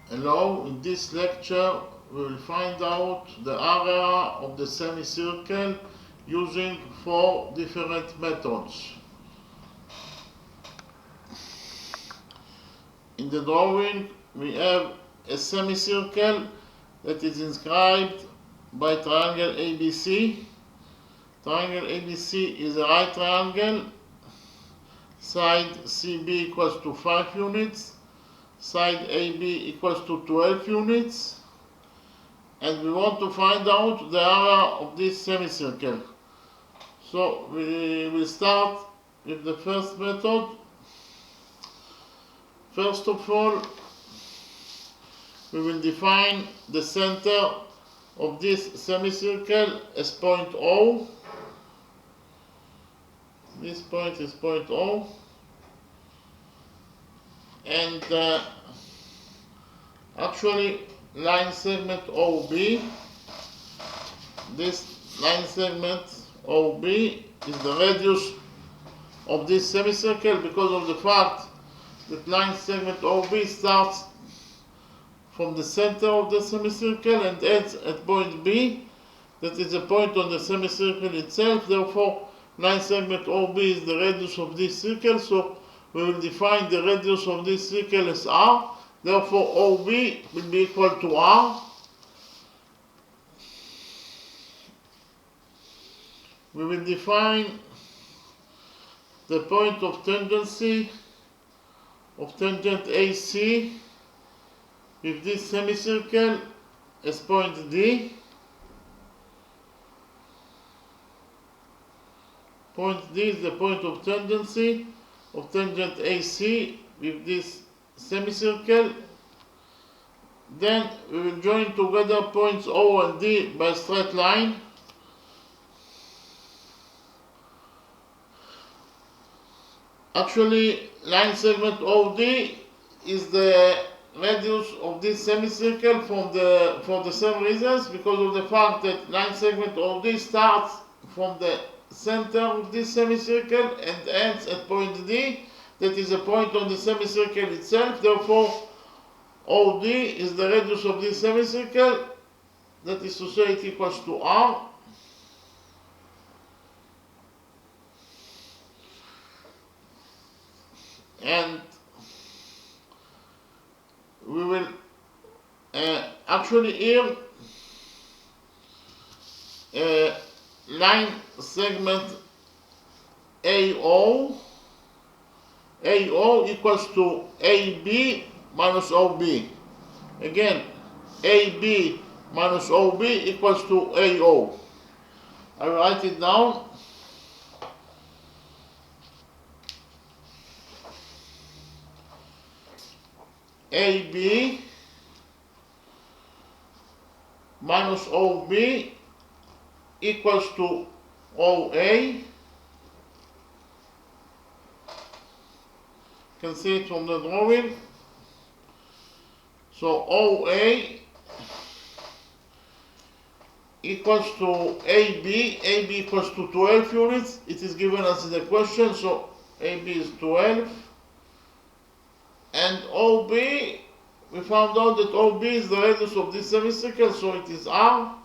Hello, in this lecture we will find out the area of the semicircle using 4 different methods. In the drawing we have a semicircle that is inscribed by triangle ABC. Triangle ABC is a right triangle. Side CB equals to 5 units. Side AB equals to 12 units. And we want to find out the area of this semicircle. So we will start with the first method. First of all, we will define the center of this semicircle as point O. This point is point O. And actually line segment OB, this line segment OB is the radius of this semicircle because of the fact that line segment OB starts from the center of the semicircle and ends at point B, that is a point on the semicircle itself. Therefore, line segment OB is the radius of this circle, so we will define the radius of this circle as R. Therefore, OB will be equal to R. We will define the point of tangency of tangent AC with this semicircle as point D. Point D is the point of tangency of tangent AC with this semicircle. Then we will join together points O and D by a straight line. Actually, line segment OD is the radius of this semicircle for the same reasons, because of the fact that line segment OD starts from the center of this semicircle and ends at point D, that is a point on the semicircle itself. Therefore, OD is the radius of this semicircle, that is to say it equals to R. And we will actually here line segment AO equals to AB minus OB. Again, AB minus OB equals to AO. I will write it down. AB minus OB equals to OA. You can see it from the drawing. So OA equals to AB. AB equals to 12 units. It is given us in the question, so AB is 12. And OB, we found out that OB is the radius of this semicircle, so it is R.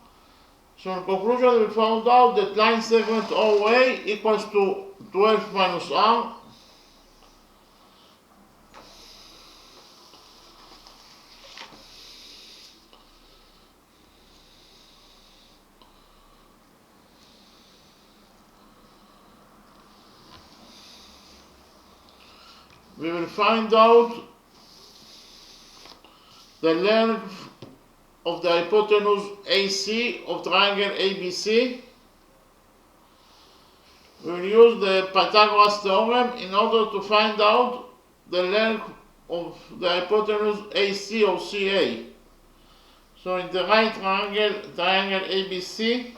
So in conclusion, we found out that line segment OA equals to 12 minus R. We will find out the length of the hypotenuse AC of triangle ABC. We will use the Pythagoras theorem in order to find out the length of the hypotenuse AC or CA. So in the right triangle ABC,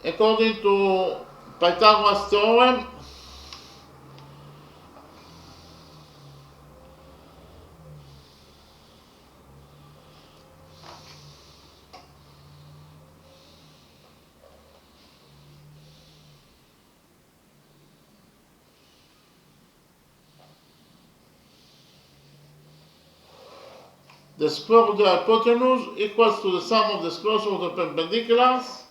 according to Pythagoras theorem, the square of the hypotenuse equals to the sum of the squares of the perpendiculars.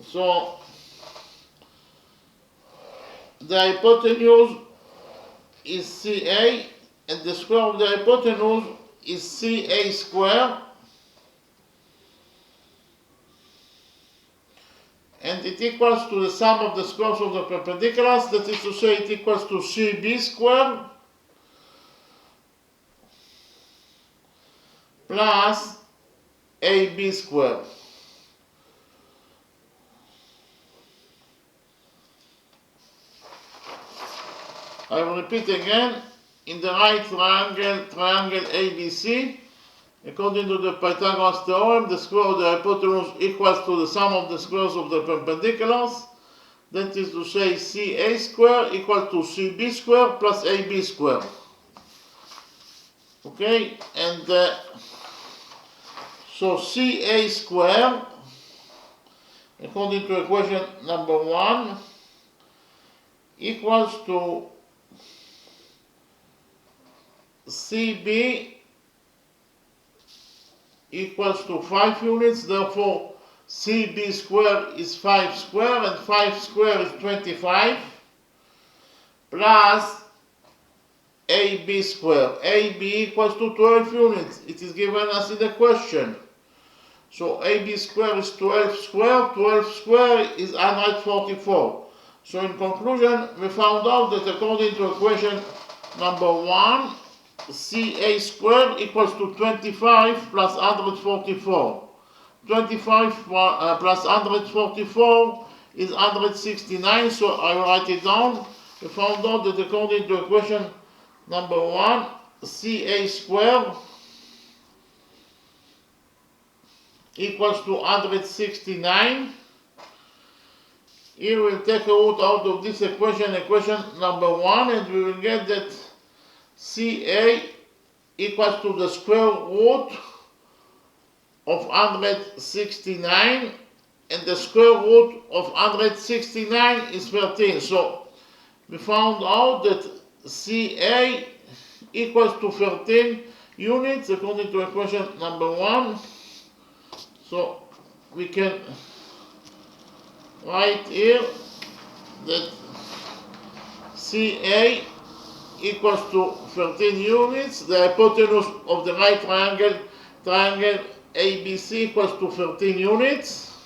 So the hypotenuse is CA and the square of the hypotenuse is CA squared, and it equals to the sum of the squares of the perpendiculars, that is to say it equals to CB squared plus AB squared. I will repeat again. In the right triangle ABC, according to the Pythagoras theorem, the square of the hypotenuse equals to the sum of the squares of the perpendiculars. That is to say, CA squared equal to CB squared plus AB squared. Okay, and so CA squared, according to equation number 1, equals to CB equals to 5 units, therefore CB squared is 5 squared and 5 squared is 25 plus AB squared. AB equals to 12 units. It is given us in the question. So AB squared is 12 squared. 12 squared is 144. So in conclusion, we found out that according to equation number 1, CA squared equals to 25 plus 144. 25 plus 144 is 169, so I write it down. We found out that according to equation number 1, CA squared equals to 169. Here we'll take a root out of this equation, equation number 1, and we will get that CA equals to the square root of 169, and the square root of 169 is 13. So we found out that CA equals to 13 units according to equation number 1. So we can write here that CA equals to 13 units. The hypotenuse of the right triangle ABC equals to 13 units.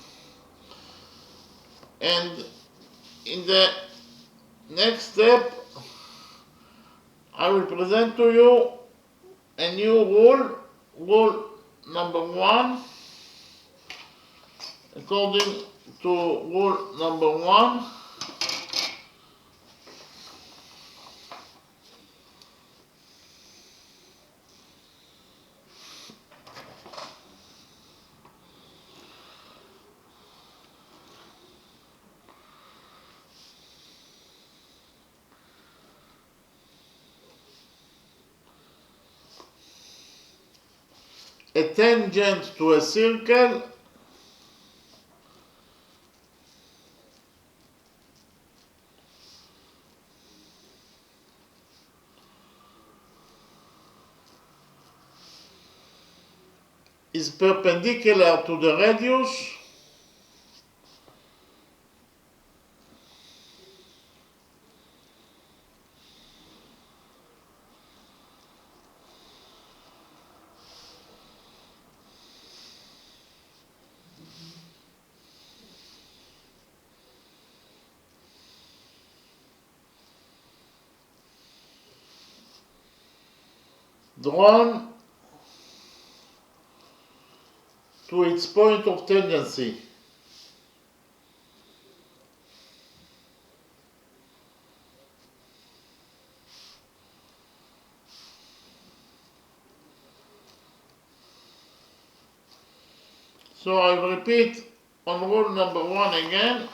And in the next step, I will present to you a new rule number 1. According to rule number 1, a tangent to a circle is perpendicular to the radius drawn to its point of tendency. So I will repeat on rule number 1 again.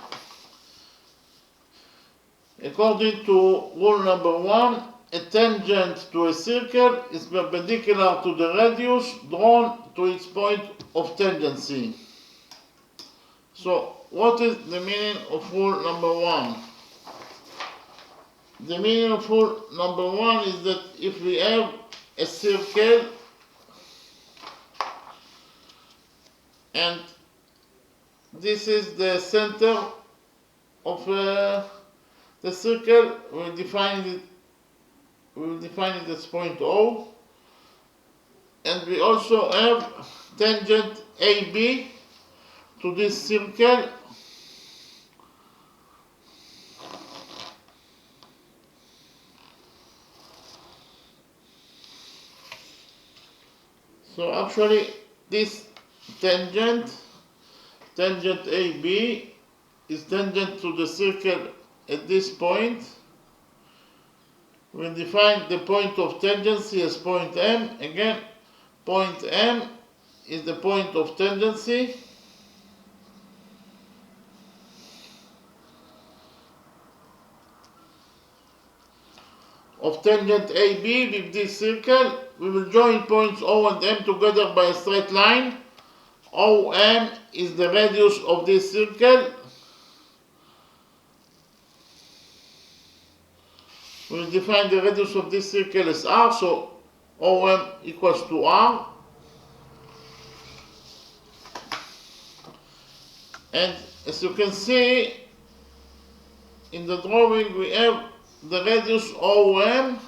According to rule number 1, a tangent to a circle is perpendicular to the radius drawn to its point of tendency. So what is the meaning of rule number 1? The meaning of rule number 1 is that if we have a circle, and this is the center of the circle. We'll define it as point O, and we also have tangent AB to this circle. So actually this tangent AB is tangent to the circle at this point. We'll define the point of tangency as point M. Again, point M is the point of tangency. Of tangent AB with this circle. We will join points O and M together by a straight line. OM is the radius of this circle. We will define the radius of this circle as R, so OM equals to R. And as you can see in the drawing, we have the radius OM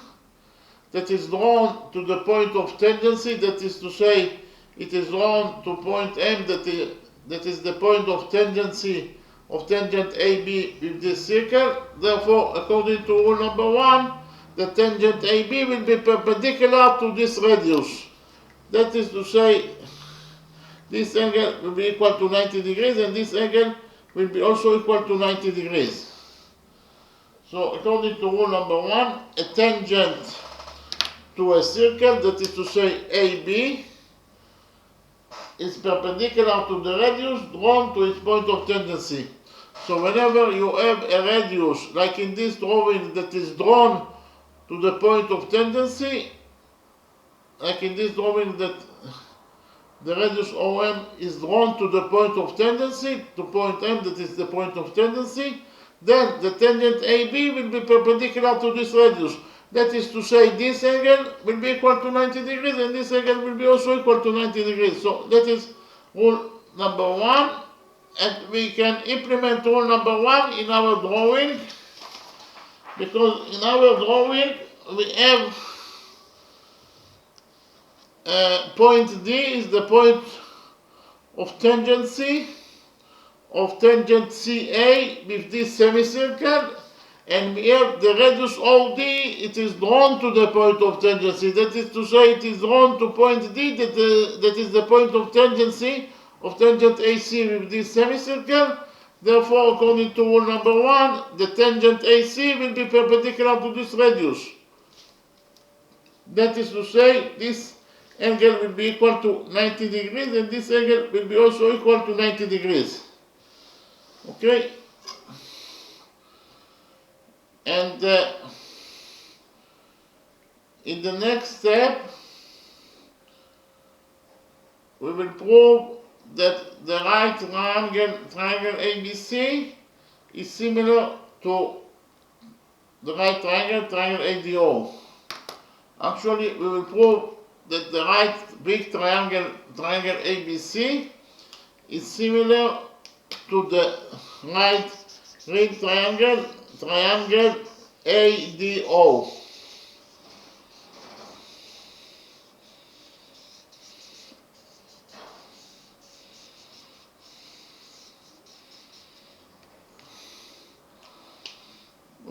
that is drawn to the point of tangency, that is to say, it is drawn to point M, that is the point of tangency of tangent AB with this circle. Therefore, according to rule number 1, the tangent AB will be perpendicular to this radius. That is to say, this angle will be equal to 90 degrees, and this angle will be also equal to 90 degrees. So, according to rule number 1, a tangent to a circle, that is to say AB, is perpendicular to the radius drawn to its point of tangency. So whenever you have a radius, like in this drawing, that is drawn to the point of tangency, like in this drawing that the radius OM is drawn to the point of tangency, to point M, that is the point of tangency, then the tangent AB will be perpendicular to this radius. That is to say, this angle will be equal to 90 degrees, and this angle will be also equal to 90 degrees. So that is rule number 1, and we can implement rule number 1 in our drawing, because in our drawing we have point D is the point of tangency of tangent CA with this semicircle, and we have the radius OD, it is drawn to the point of tangency. That is to say, it is drawn to point D, that is the point of tangency of tangent AC with this semicircle. Therefore, according to rule number 1, the tangent AC will be perpendicular to this radius. That is to say, this angle will be equal to 90 degrees, and this angle will be also equal to 90 degrees. Okay? And in the next step, we will prove that the right triangle ABC is similar to the right triangle ADO. Actually, we will prove that the right big triangle ABC is similar to the right ring triangle ADO.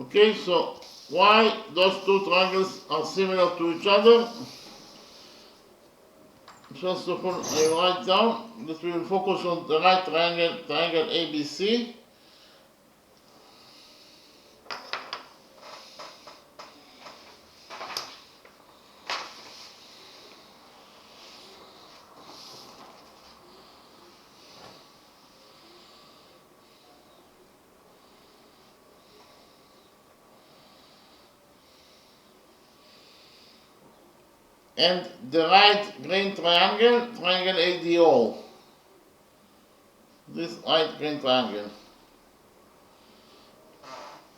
Okay, so why those two triangles are similar to each other? First of all, I write down that we will focus on the right triangle ABC. And the right green triangle ADO. This right green triangle.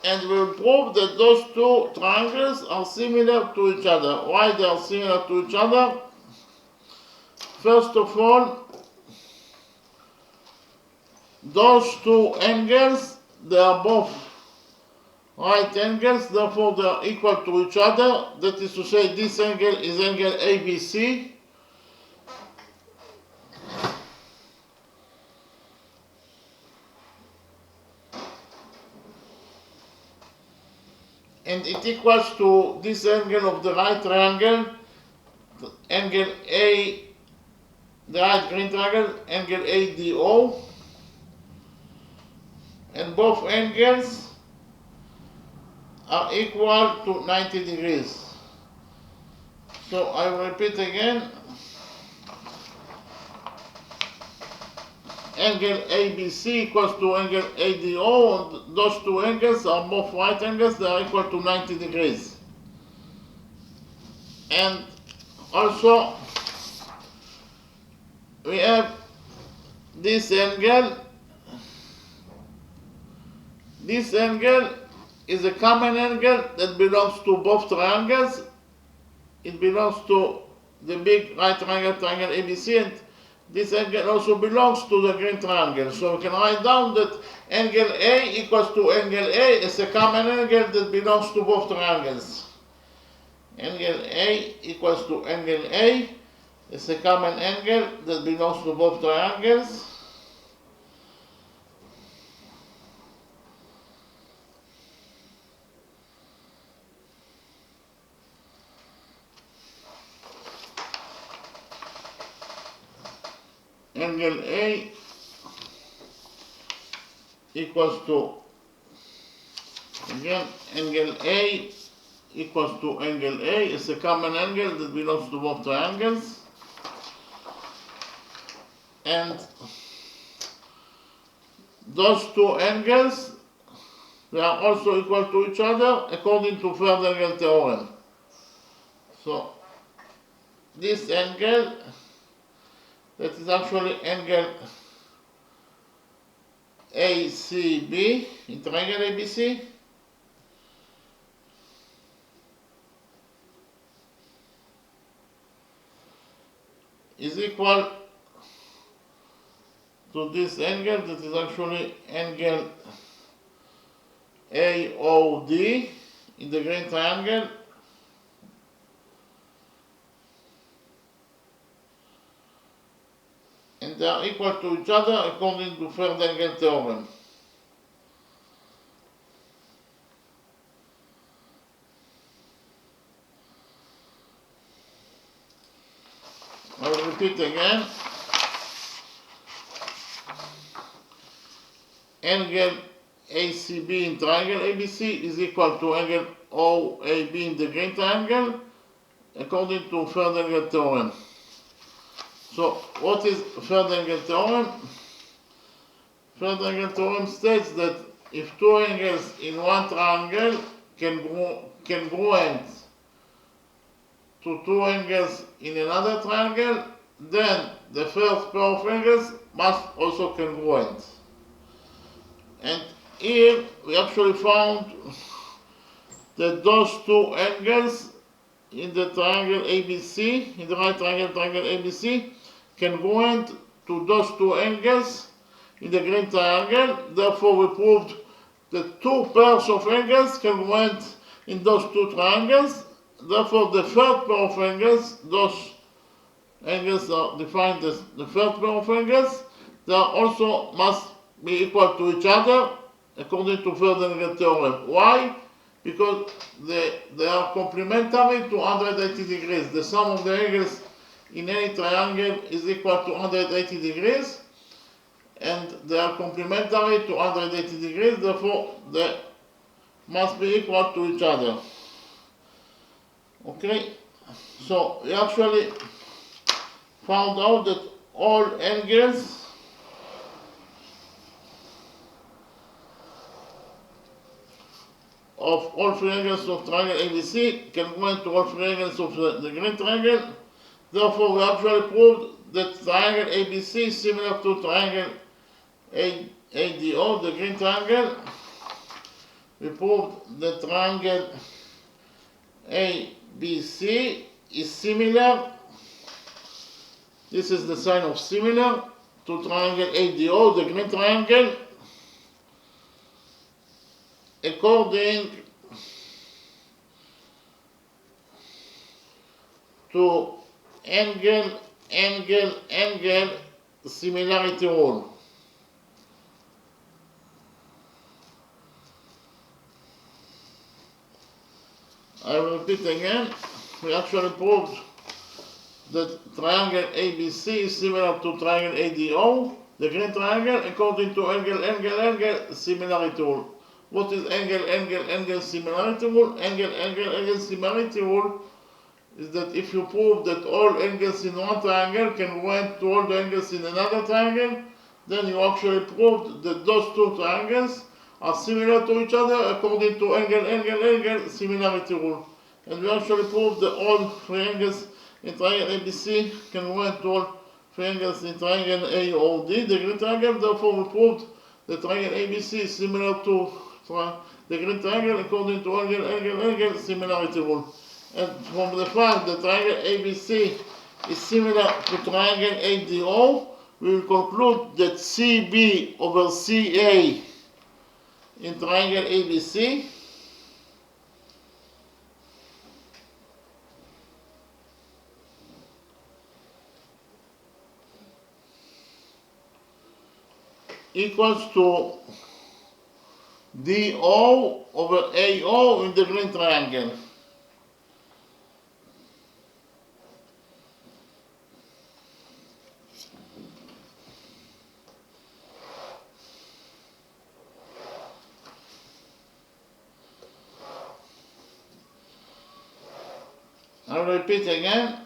and we will prove that those two triangles are similar to each other. Why they are similar to each other? First of all, those two angles, they are both right angles, therefore they are equal to each other. That is to say, this angle is angle ABC, and it equals to this angle of the right triangle, angle A, the right green triangle, angle ADO, and both angles are equal to 90 degrees. So I will repeat again. Angle ABC equals to angle ADO, and those two angles are both right angles, they are equal to 90 degrees. And also, we have this angle. This angle is a common angle that belongs to both triangles. It belongs to the big right triangle, triangle ABC, and this angle also belongs to the green triangle. So we can write down that angle A equals to angle A is a common angle that belongs to both triangles. Angle A equals to angle A is a common angle that belongs to both triangles. Angle A equals to, again, angle A equals to angle A is a common angle that belongs to both triangles. And those two angles, they are also equal to each other according to third angle theorem. So this angle, that is actually angle ACB in triangle ABC, is equal to this angle that is actually angle AOD in the green triangle, and they are equal to each other according to third angle theorem. I will repeat again. Angle ACB in triangle ABC is equal to angle OAB in the green triangle according to third angle theorem. So what is third angle theorem? Third angle theorem states that if two angles in one triangle congruent to two angles in another triangle, then the first pair of angles must also congruent. And here we actually found that those two angles in the triangle ABC, in the right triangle, triangle ABC, congruent to those two angles in the green triangle. Therefore, we proved that two pairs of angles congruent in those two triangles. Therefore, the third pair of angles, those angles are defined as the third pair of angles, they are also must be equal to each other according to third angle theorem. Why? Because they are complementary to 180 degrees. The sum of the angles in any triangle is equal to 180 degrees, and they are complementary to 180 degrees, therefore they must be equal to each other. Okay, so we actually found out that all angles of all three angles of triangle ABC congruent to all three angles of the green triangle. Therefore, we actually proved that triangle ABC is similar to triangle ADO, the green triangle. we proved the triangle ABC is similar. This is the sign of similar to triangle ADO, the green triangle, according to angle similarity rule. I will repeat again. We actually proved that triangle ABC is similar to triangle ADO, the green triangle, according to angle similarity rule. What is angle similarity rule? Angle similarity rule is that if you prove that all angles in one triangle can join to all the angles in another triangle, then you actually proved that those two triangles are similar to each other according to angle similarity rule. And we actually proved that all three angles in triangle ABC can join to all three angles in triangle AOD, the green triangle. Therefore, we proved that triangle ABC is similar to the green triangle according to angle similarity rule. And from the fact that triangle ABC is similar to triangle ADO, we will conclude that CB over CA in triangle ABC equals to DO over AO in the green triangle. I'll repeat again.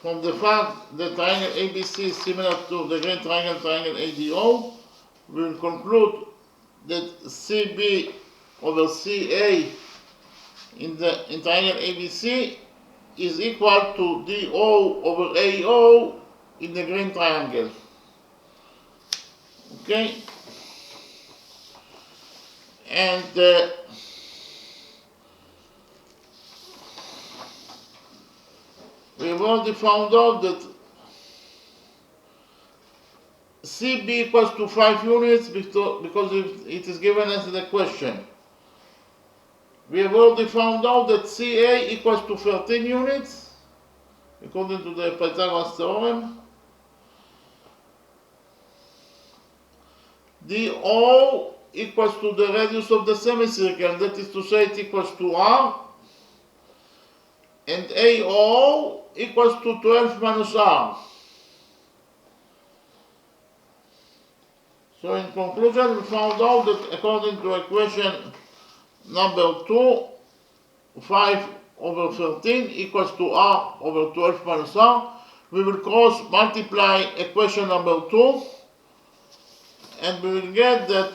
From the fact that triangle ABC is similar to the green triangle ADO, we will conclude that CB over CA in triangle ABC is equal to DO over AO in the green triangle. Okay? And we have already found out that CB equals to 5 units because it is given as the question. We have already found out that CA equals to 13 units according to the Pythagoras theorem. DO equals to the radius of the semicircle, that is to say it equals to R. And AO equals to 12 minus R. So in conclusion, we found out that according to equation number 2, 5 over 13 equals to R over 12 minus R. We will cross multiply equation number 2 and we will get that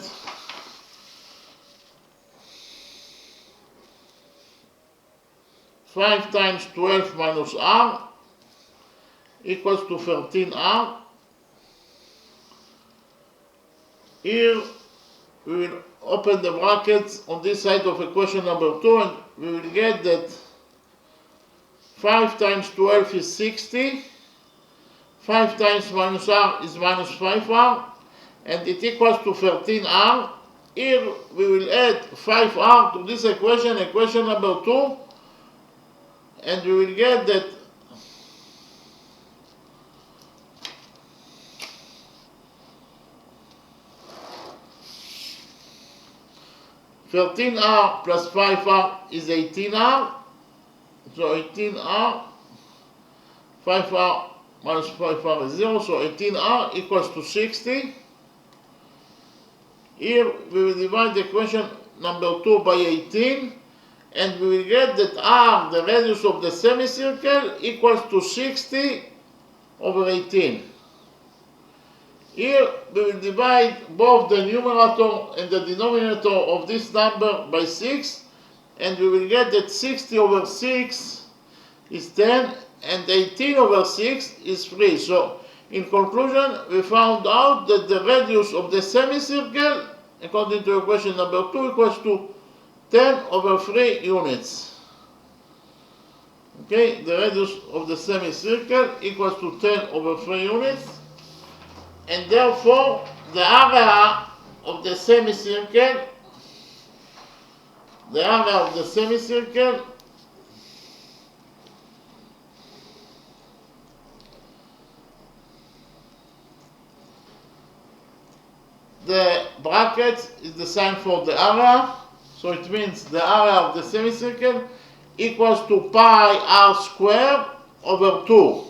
five times 12 minus R equals to 13R. Here we will open the brackets on this side of equation number 2 and we will get that 5 times 12 is 60, 5 times minus R is minus 5R, and it equals to 13R. Here we will add 5R to this equation, equation number 2, and we will get that 13R plus 5R is 18R. So 18R, 5R minus 5R is 0, so 18R equals to 60. Here we will divide the equation number 2 by 18, and we will get that R, the radius of the semicircle, equals to 60 over 18. Here we will divide both the numerator and the denominator of this number by 6, and we will get that 60 over 6 is 10 and 18 over 6 is 3. So in conclusion, we found out that the radius of the semicircle according to equation number 2, equals to 10 over 3 units. Okay, the radius of the semicircle equals to 10 over 3 units, and therefore the area of the semicircle, the bracket is the sign for the area, so it means the area of the semicircle equals to pi r squared over 2.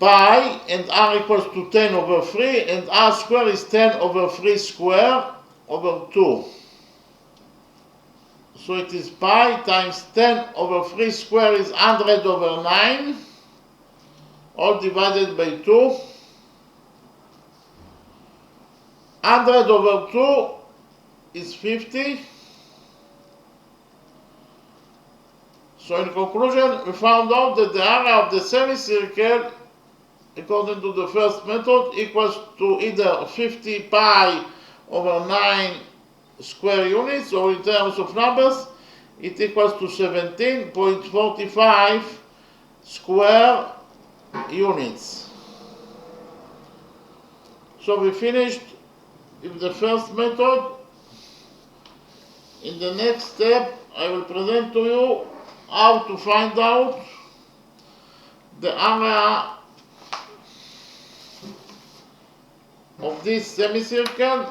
Pi and r equals to 10 over 3, and r squared is 10 over 3 squared over 2. So it is pi times 10 over 3 squared is 100 over 9, all divided by 2. 100 over 2 is 50. So in conclusion, we found out that the area of the semicircle, according to the first method, equals to either 50 pi over 9 square units, or in terms of numbers, it equals to 17.45 square units. So we finished with the first method. In the next step, I will present to you how to find out the area of this semicircle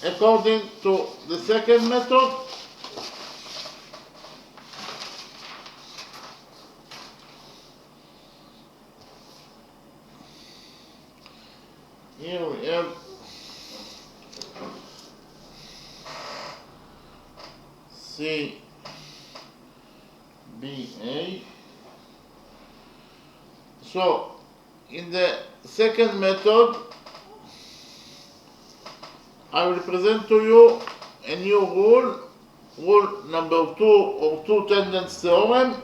according to the second method. Here we have CBA. So in the second method, I will present to you a new rule, rule number 2, or 2 tangents theorem,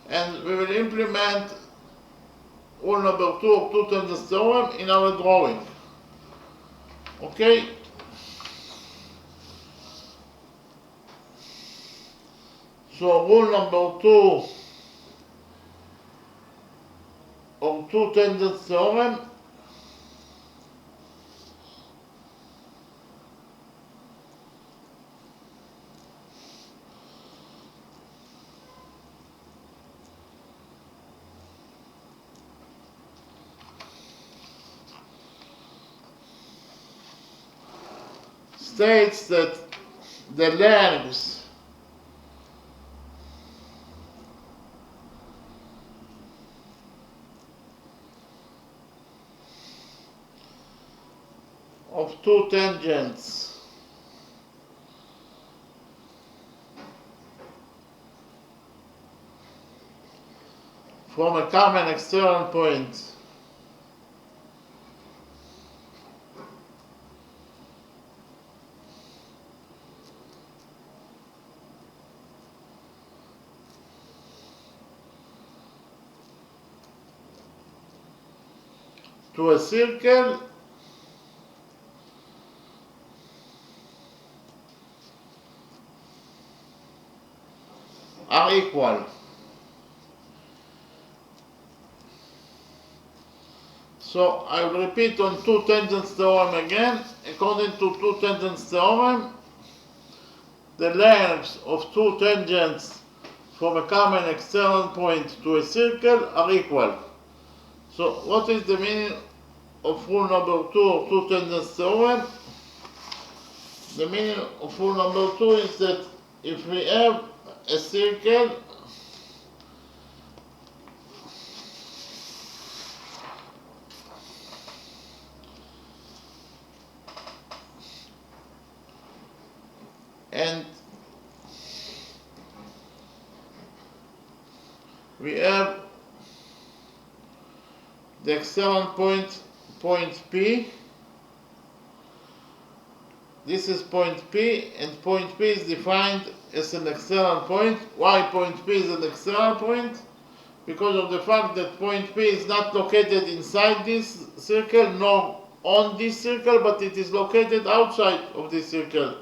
and we will implement rule number 2 or 2 tangents theorem in our drawing. Okay? So rule number 2 or 2 tangents theorem states that the length of 2 tangents from a common external point to a circle are equal. So I will repeat on 2 tangents theorem again. According to 2 tangents theorem, the lengths of 2 tangents from a common external point to a circle are equal. So what is the meaning of rule number 2 or 2 tangents theorem? The meaning of rule number 2 is that if we have a circle and we have the external point P. This is point P, and point P is defined as an external point. Why point P is an external point? because of the fact that point P is not located inside this circle nor on this circle, but it is located outside of this circle.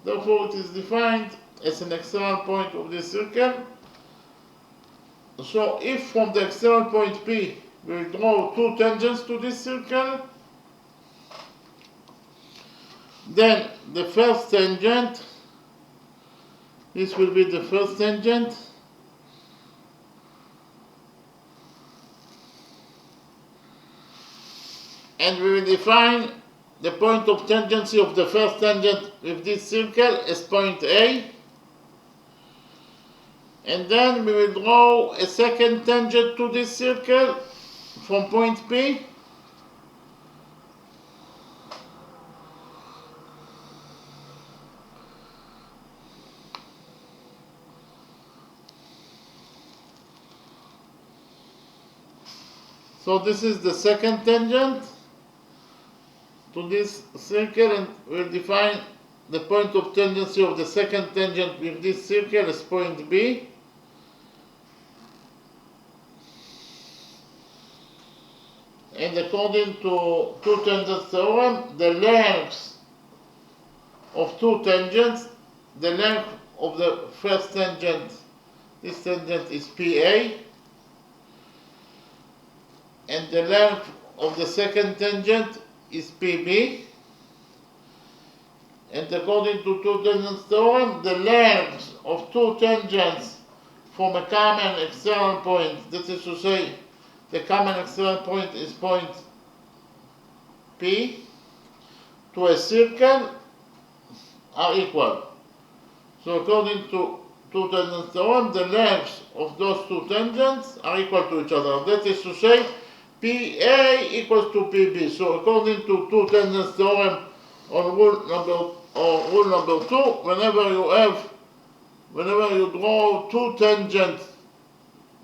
Therefore, it is defined as an external point of this circle. So if from the external point P we draw two tangents to this circle, then the first tangent, this will be the first tangent, and we will define the point of tangency of the first tangent with this circle as point A. And then we will draw a second tangent to this circle from point P. So this is the second tangent to this circle, and we'll define the point of tangency of the second tangent with this circle as point B. And according to two tangents theorem, the lengths of two tangents, the length of the first tangent, this tangent is PA, and the length of the second tangent is PB. And according to two tangents theorem, the length of two tangents from a common external point, that is to say, the common external point is point P, to a circle are equal. So according to two tangents theorem, the lengths of those two tangents are equal to each other. That is to say, PA equals to PB. So according to two tangents theorem on rule number 2, whenever you draw two tangents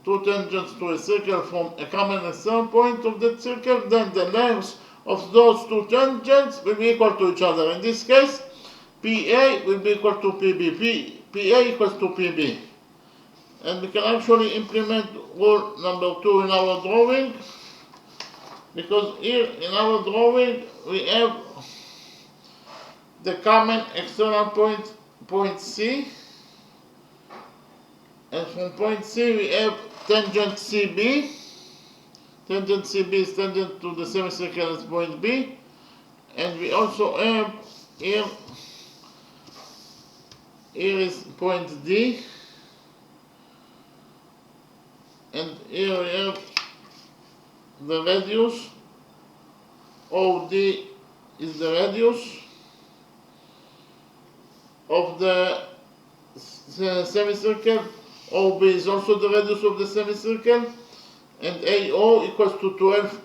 to a circle from a common external point of that circle, then the lengths of those two tangents will be equal to each other. In this case, PA will be equal to PB. PA equals to PB. And we can actually implement rule number 2 in our drawing, because here in our drawing we have the common external point C, and from point C we have tangent CB. Tangent CB is tangent to the semicircle as point B, and we also have here is point D, and here we have the radius. OD is the radius of the semicircle. OB is also the radius of the semicircle, and AO equals to 12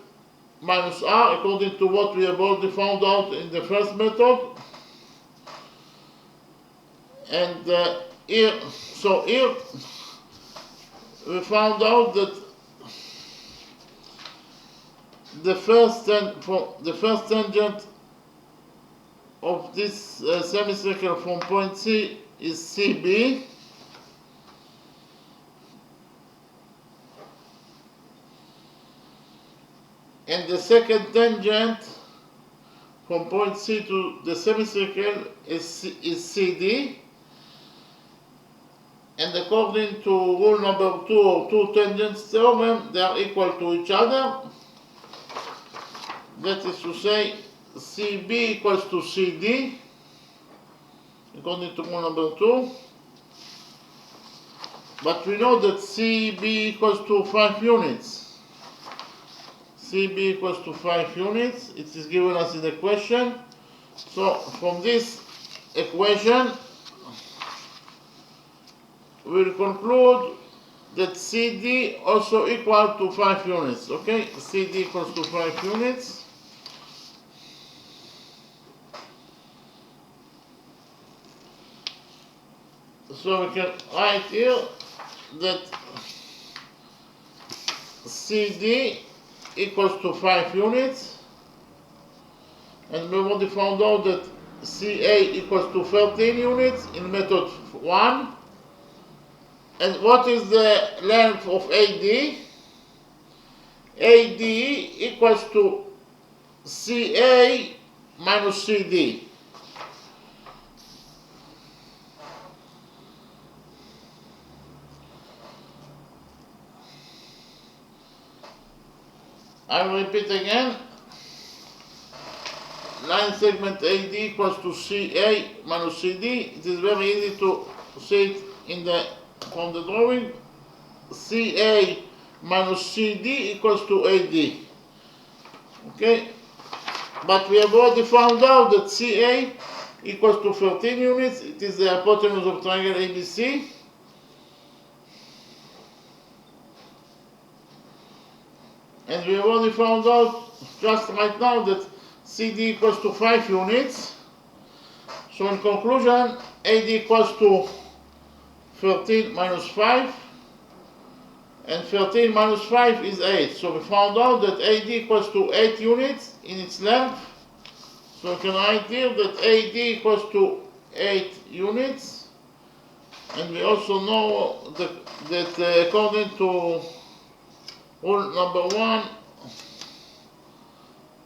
minus R, according to what we have already found out in the first method. And here we found out that the first tangent of this semicircle from point C is CB, and the second tangent from point C to the semicircle is CD. And according to rule number 2 or two tangents theorem, they are equal to each other. That is to say, CB equals to CD, according to rule number 2. But we know that CB equals to 5 units. CB equals to 5 units. It is given us in the equation. So from this equation, we'll conclude that CD also equal to 5 units. Okay, CD equals to 5 units. So we can write here that CD equals to 5 units, and we already found out that CA equals to 13 units in method 1. And what is the length of AD? AD equals to CA minus CD. I will repeat again. Line segment AD equals to CA minus CD. It is very easy to see it from the drawing. CA minus CD equals to AD. Okay? But we have already found out that CA equals to 13 units. It is the hypotenuse of triangle ABC. And we have already found out just right now that CD equals to 5 units. So in conclusion, AD equals to 13 minus 5. And 13 minus 5 is 8. So we found out that AD equals to 8 units in its length. So we can write here that AD equals to 8 units. And we also know that according to rule number 1,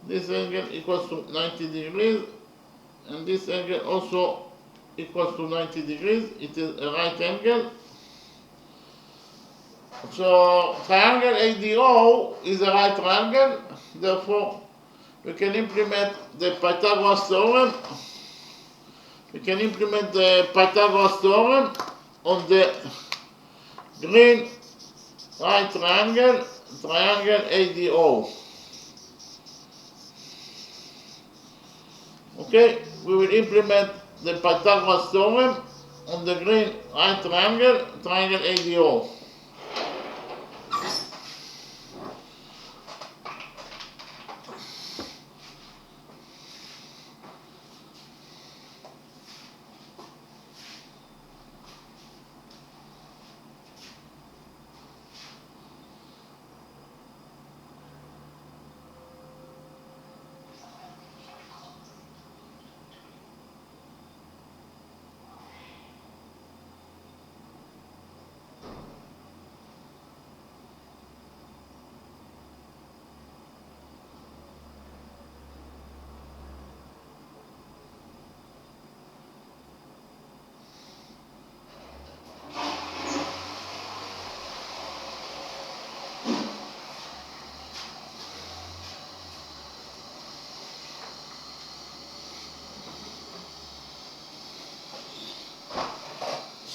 this angle equals to 90 degrees. And this angle also equals to 90 degrees. It is a right angle. So triangle ADO is a right triangle. Therefore, we can implement the Pythagoras theorem. We can implement the Pythagoras theorem on the green right triangle, triangle ADO. Okay, we will implement the Pythagoras theorem on the green right triangle, triangle ADO.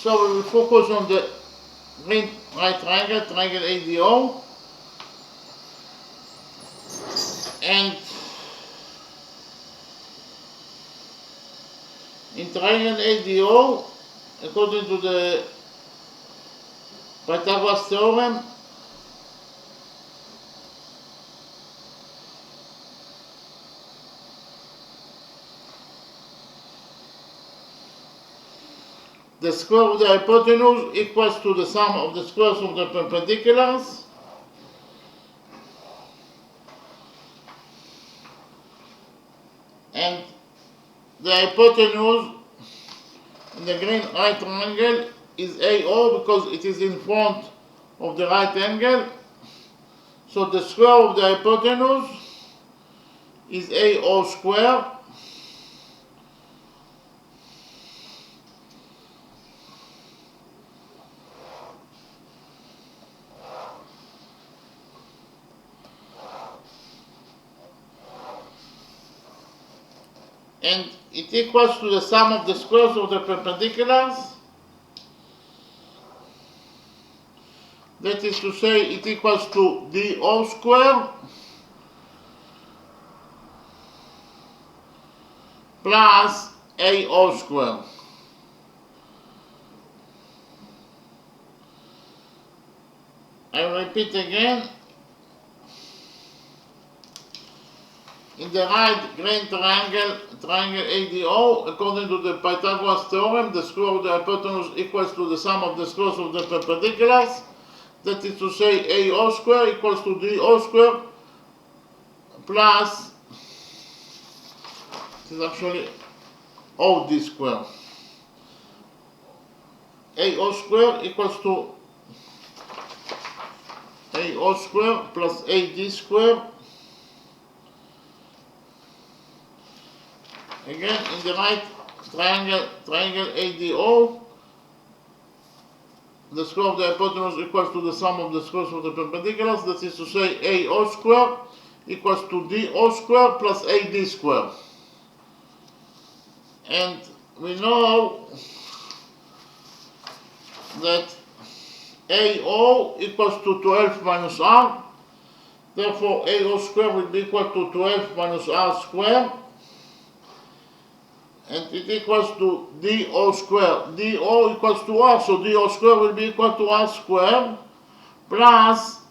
So we will focus on the green right triangle, triangle ADO. And in triangle ADO, according to the Pythagoras theorem, the square of the hypotenuse equals to the sum of the squares of the perpendiculars. And the hypotenuse in the green right triangle is AO because it is in front of the right angle. So the square of the hypotenuse is AO squared. And it equals to the sum of the squares of the perpendiculars. That is to say, it equals to DO squared plus AO squared. I repeat again. In the right green triangle, triangle ADO, according to the Pythagoras theorem, the square of the hypotenuse equals to the sum of the squares of the perpendiculars. That is to say, AO square equals to DO square plus, it is actually OD square. AO square equals to AO square plus AD square. Again, in the right triangle ADO, the square of the hypotenuse equals to the sum of the squares of the perpendiculars. That is to say, AO square equals to DO square plus AD square. And we know that AO equals to 12 minus R. Therefore, AO square will be equal to 12 minus R square. And it equals to DO square. DO equals to R, so DO square will be equal to R square plus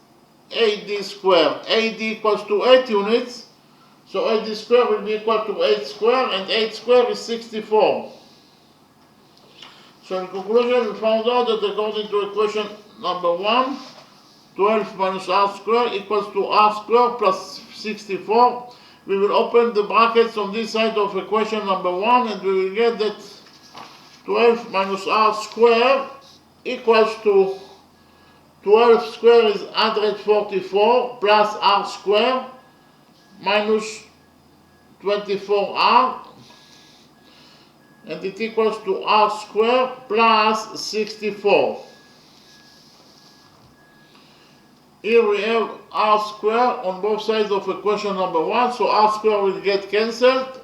AD square. AD equals to 8 units, so AD square will be equal to 8 square, and 8 square is 64. So in conclusion, we found out that according to equation number 1, 12 minus R square equals to R square plus 64. We will open the brackets on this side of equation number 1, and we will get that 12 minus R square equals to 12 square is 144 plus R square minus 24R, and it equals to R square plus 64. Here we have R square on both sides of equation number 1, so R square will get cancelled.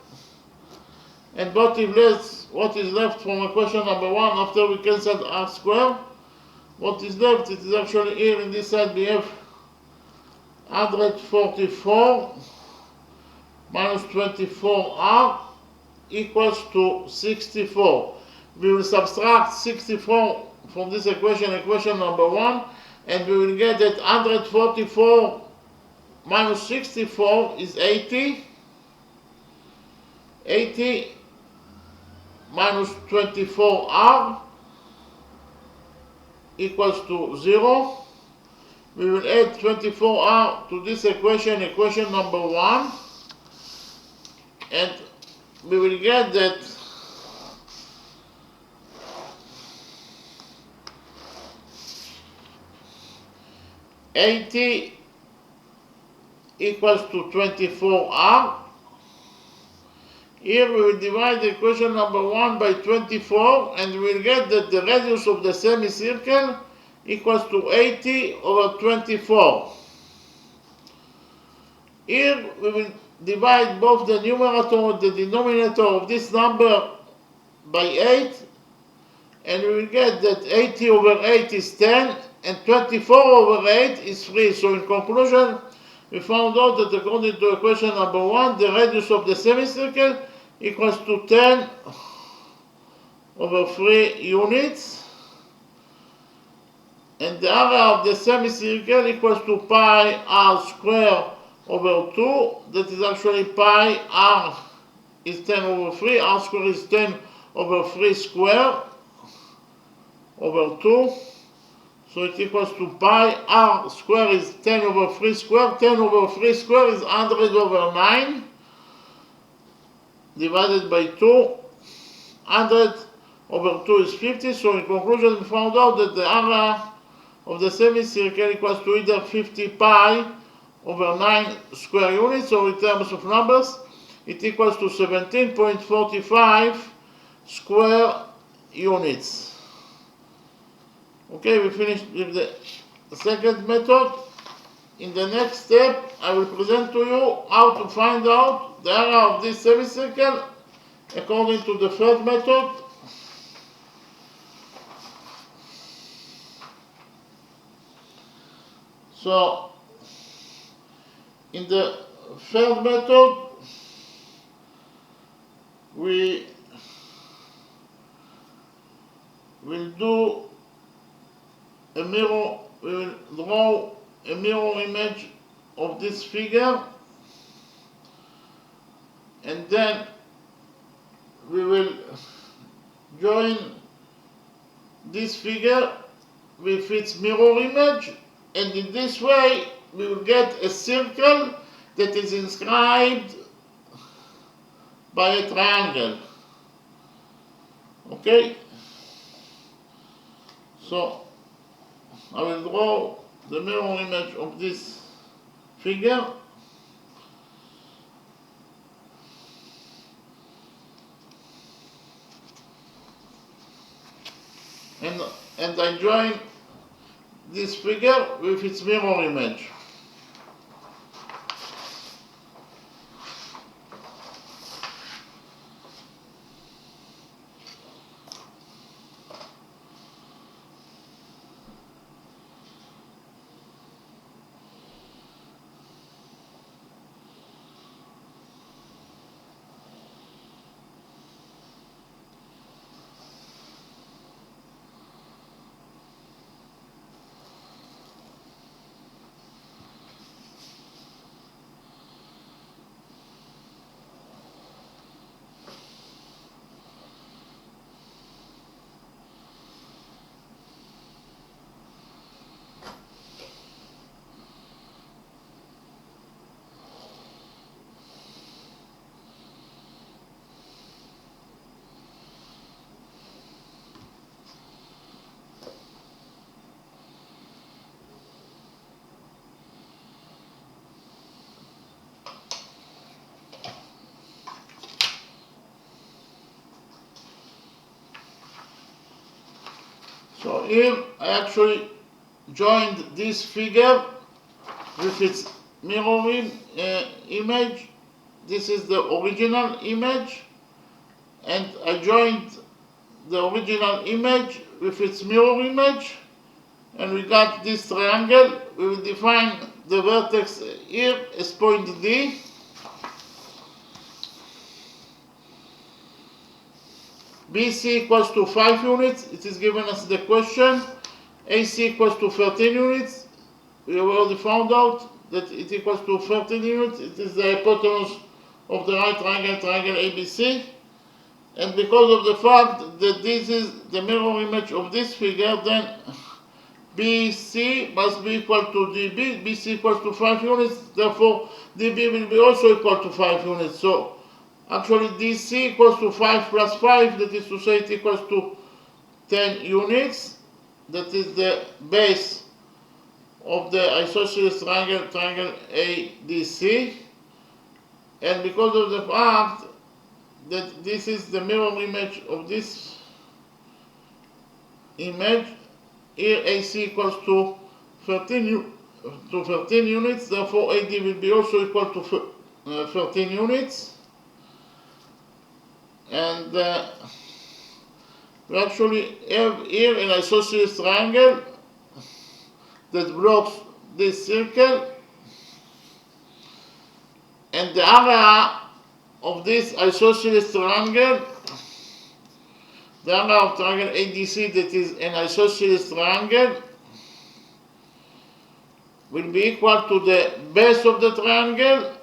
And what is left from equation number 1 after we cancelled R square? What is left, it is actually here in this side we have 144 minus 24R equals to 64. We will subtract 64 from this equation number 1, and we will get that 144 minus 64 is 80. 80 minus 24R equals to 0. We will add 24R to this equation number 1, and we will get that 80 equals to 24R. Here we will divide the equation number 1 by 24, and we will get that the radius of the semicircle equals to 80 over 24. Here we will divide both the numerator and the denominator of this number by 8, and we will get that 80 over 8 is 10, and 24 over 8 is 3. So in conclusion, we found out that according to equation number 1, the radius of the semicircle equals to 10 over 3 units, and the area of the semicircle equals to pi r square over 2. That is actually pi r is 10 over 3, r square is 10 over 3 square over 2. So it equals to pi r square is 10 over 3 square. 10 over 3 square is 100 over 9 divided by 2. 100 over 2 is 50. So in conclusion, we found out that the area of the semicircle equals to either 50 pi over 9 square units, or in terms of numbers, it equals to 17.45 square units. Okay, we finished with the second method. In the next step, I will present to you how to find out the area of this semicircle according to the third method. So, in the third method, we will do a mirror, we will draw a mirror image of this figure, and then we will join this figure with its mirror image, and in this way we will get a circle that is inscribed by a triangle. Okay? So I will draw the mirror image of this figure. And I join this figure with its mirror image. So here I actually joined this figure with its mirror image. This is the original image, and I joined the original image with its mirror image, and we got this triangle. We will define the vertex here as point D. BC equals to 5 units, it is given us the question. AC equals to 13 units, we have already found out that it equals to 13 units. It is the hypotenuse of the right triangle, triangle ABC. And because of the fact that this is the mirror image of this figure, then BC must be equal to DB. BC equals to 5 units, therefore DB will be also equal to 5 units. So actually DC equals to 5 plus 5, that is to say it equals to 10 units. That is the base of the isosceles triangle, triangle ADC. And because of the fact that this is the mirror image of this image, here AC equals to 13 units, therefore AD will be also equal to 13 units. And we actually have here an isosceles triangle that blocks this circle, and the area of this isosceles triangle, the area of triangle ADC that is an isosceles triangle, will be equal to the base of the triangle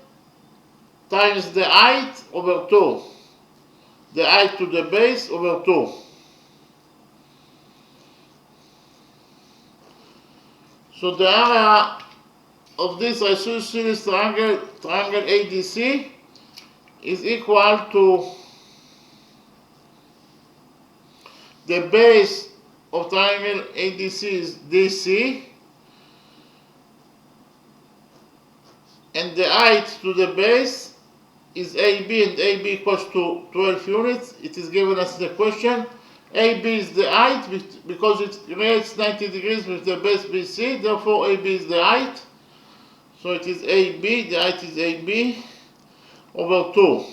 times the height over 2. The height to the base over 2. So the area of this isosceles triangle, triangle ADC, is equal to the base of triangle ADC is DC, and the height to the base is AB, and AB equals to 12 units. It is given us the question. AB is the height because it creates 90 degrees with the base BC, therefore AB is the height. So it is AB, the height is AB over 2.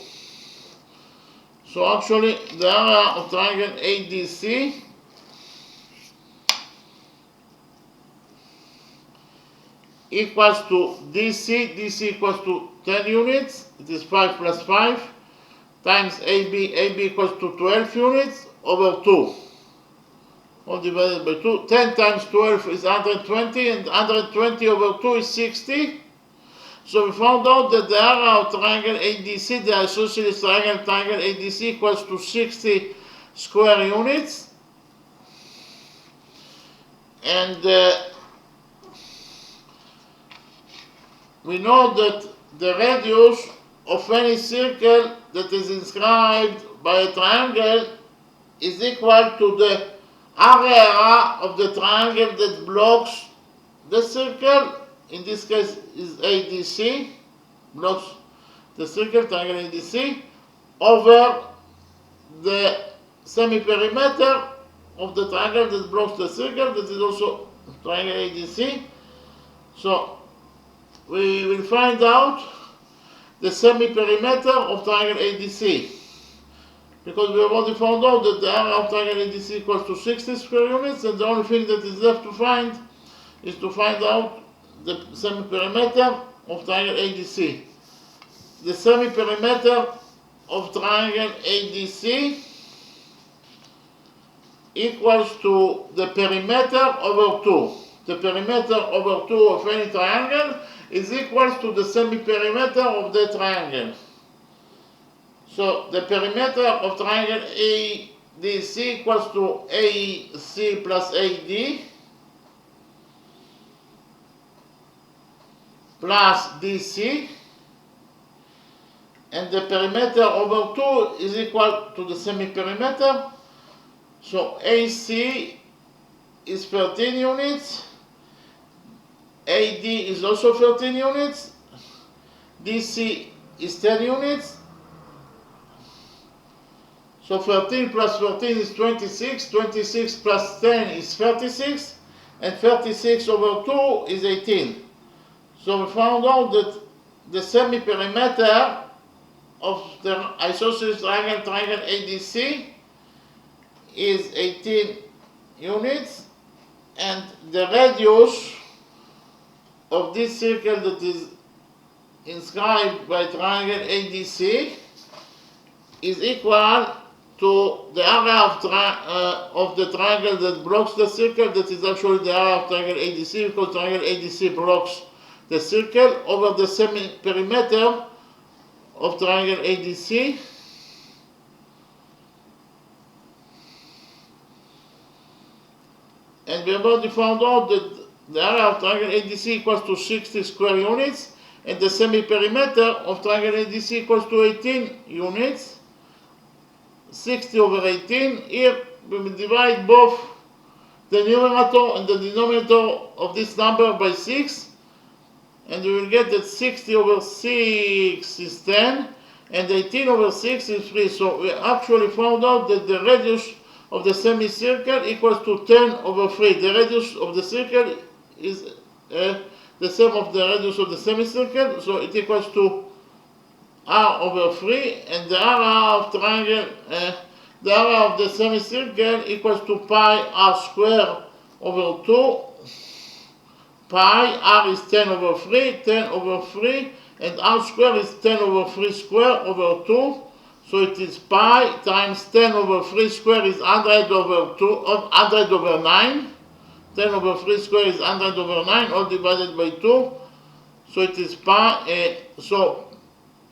So actually the area of triangle ADC equals to DC, DC equals to 10 units, it is 5 plus 5, times AB, AB equals to 12 units, over 2, all divided by 2. 10 times 12 is 120, and 120 over 2 is 60. So we found out that the area of triangle ADC, the isosceles triangle, triangle ADC, equals to 60 square units. And we know that the radius of any circle that is inscribed by a triangle is equal to the area of the triangle that blocks the circle, in this case is ADC, blocks the circle, triangle ADC, over the semi-perimeter of the triangle that blocks the circle, that is also triangle ADC. So we will find out the semi-perimeter of triangle ADC, because we have already found out that the area of triangle ADC equals to 60 square units, and the only thing that is left to find is to find out the semi-perimeter of triangle ADC. The semi-perimeter of triangle ADC equals to the perimeter over 2. The perimeter over 2 of any triangle is equal to the semi-perimeter of the triangle. So the perimeter of triangle ADC equals to AC plus AD plus DC, and the perimeter over 2 is equal to the semi-perimeter. So AC is 13 units, AD is also 13 units, DC is 10 units. So 13 plus 13 is 26, 26 plus 10 is 36, and 36 over 2 is 18. So we found out that the semi-perimeter of the isosceles triangle ADC is 18 units, and the radius of this circle that is inscribed by triangle ADC is equal to the area of the triangle that blocks the circle, that is actually the area of triangle ADC, because triangle ADC blocks the circle over the semi-perimeter of triangle ADC. And we have already found out that the area of triangle ADC equals to 60 square units, and the semi-perimeter of triangle ADC equals to 18 units. 60 over 18. Here we will divide both the numerator and the denominator of this number by 6, and we will get that 60 over 6 is 10, and 18 over 6 is 3. So we actually found out that the radius of the semicircle equals to 10 over 3. The radius of the circle is the sum of the radius of the semicircle, so it equals to r over 3, and the area of triangle, the area of the semicircle equals to pi r square over 2. Pi, r is 10 over 3, 10 over 3, and r square is 10 over 3 square over 2. So it is pi times 10 over 3 square is 100 over 2, 100 over 9. 10 over 3 square is 100 over 9, all divided by 2. So it is pi, so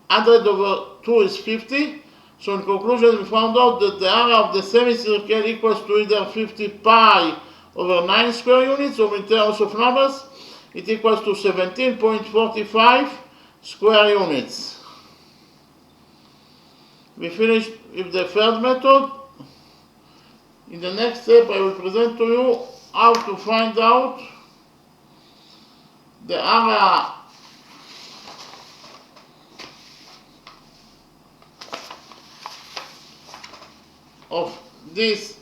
100 over 2 is 50. So in conclusion, we found out that the area of the semicircle equals to either 50 pi over 9 square units, or in terms of numbers, it equals to 17.45 square units. We finished with the third method. In the next step, I will present to you how to find out the area of this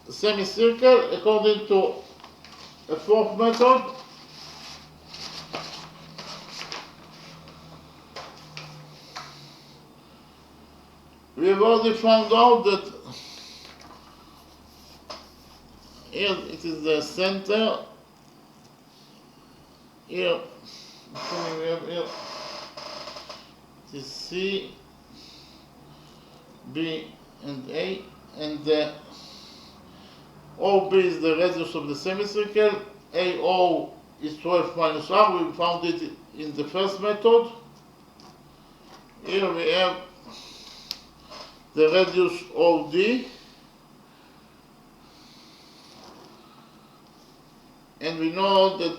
semicircle according to a fourth method. We have already found out that here it is the center. Here we have here it is C, B, and A, and the OB is the radius of the semicircle. AO is 12 minus R. We found it in the first method. Here we have the radius OD, and we know that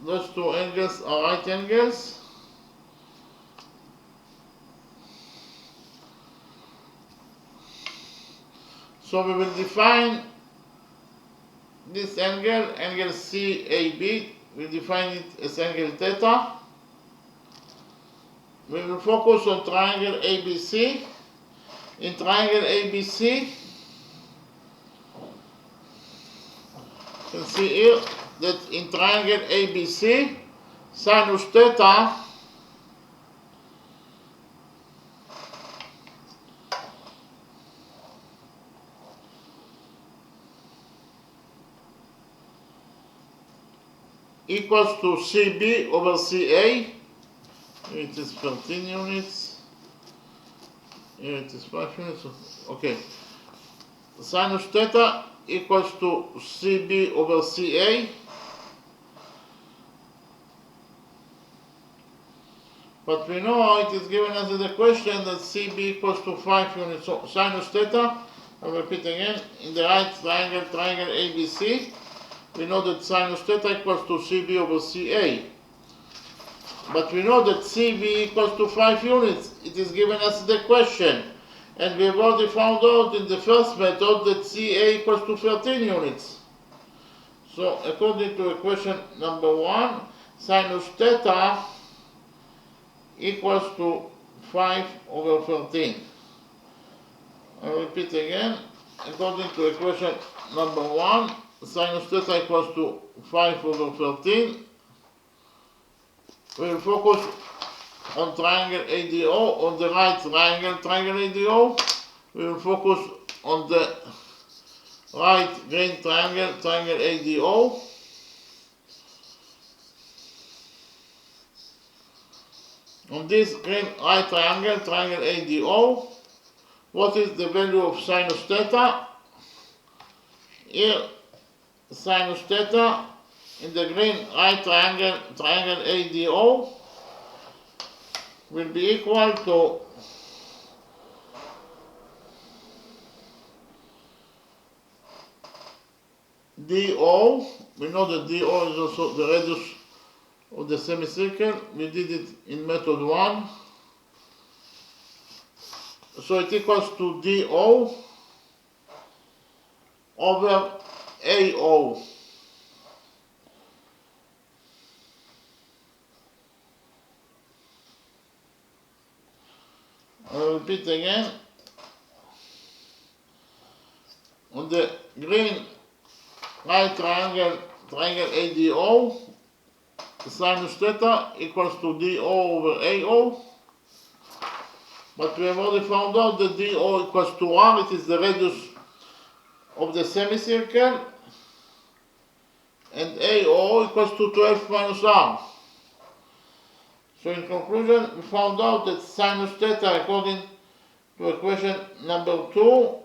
those two angles are right angles. So we will define this angle, angle CAB, we define it as angle theta. We will focus on triangle ABC. In triangle ABC, you can see here that in triangle ABC, sinus theta equals to CB over CA. Here it is 13 units. Here it is 5 units. Okay. Sinus theta equals to CB over CA. But we know it is given us in the question that CB equals to 5 units. So sinus theta, I'll repeat again, in the right triangle, triangle ABC, we know that sinus theta equals to CB over CA. But we know that CB equals to 5 units. It is given us in the question. And we have already found out in the first method that CA equals to 13 units. So according to equation number 1, sinus theta equals to 5 over 13. I'll repeat again. According to equation number 1, sinus theta equals to 5 over 13. We will focus on triangle ADO, on the right triangle, triangle ADO. We will focus on the right green triangle, triangle ADO. On this green right triangle, triangle ADO, what is the value of sinus theta? Here, sinus theta in the green right triangle, triangle ADO, will be equal to DO. We know that DO is also the radius of the semicircle. We did it in method 1. So it equals to DO over AO. I'll repeat again. On the green right triangle, triangle ADO, sinus theta equals to DO over AO. But we have already found out that DO equals to R. It is the radius of the semicircle. And AO equals to 12 minus R. So in conclusion, we found out that sinus theta, according to equation number 2,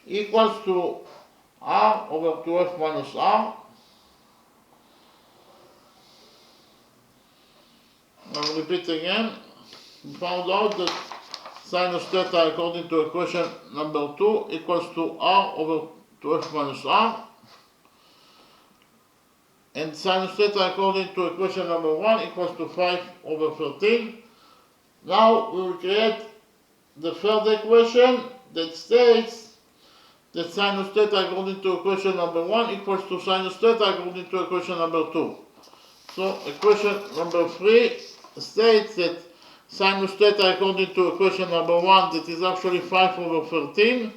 equals to R over 12 minus R. I'll repeat again. We found out that sinus theta, according to equation number 2, equals to R over 12 minus R. And sinus theta, according to equation number 1, equals to 5 over 13. Now we will create the third equation that states that sinus theta, according to equation number 1, equals to sinus theta, according to equation number 2. So equation number 3 states that sinus theta, according to equation number 1, that is actually 5 over 13,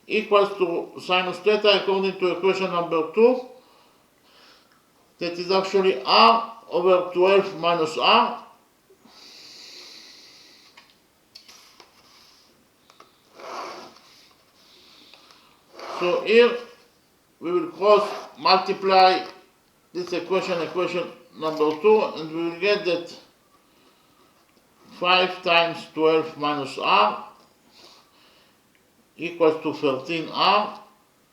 equals to sinus theta, according to equation number 2, that is actually R over 12 minus R. So here we will cross multiply this equation, equation number 2, and we will get that 5 times 12 minus R equals to 13R.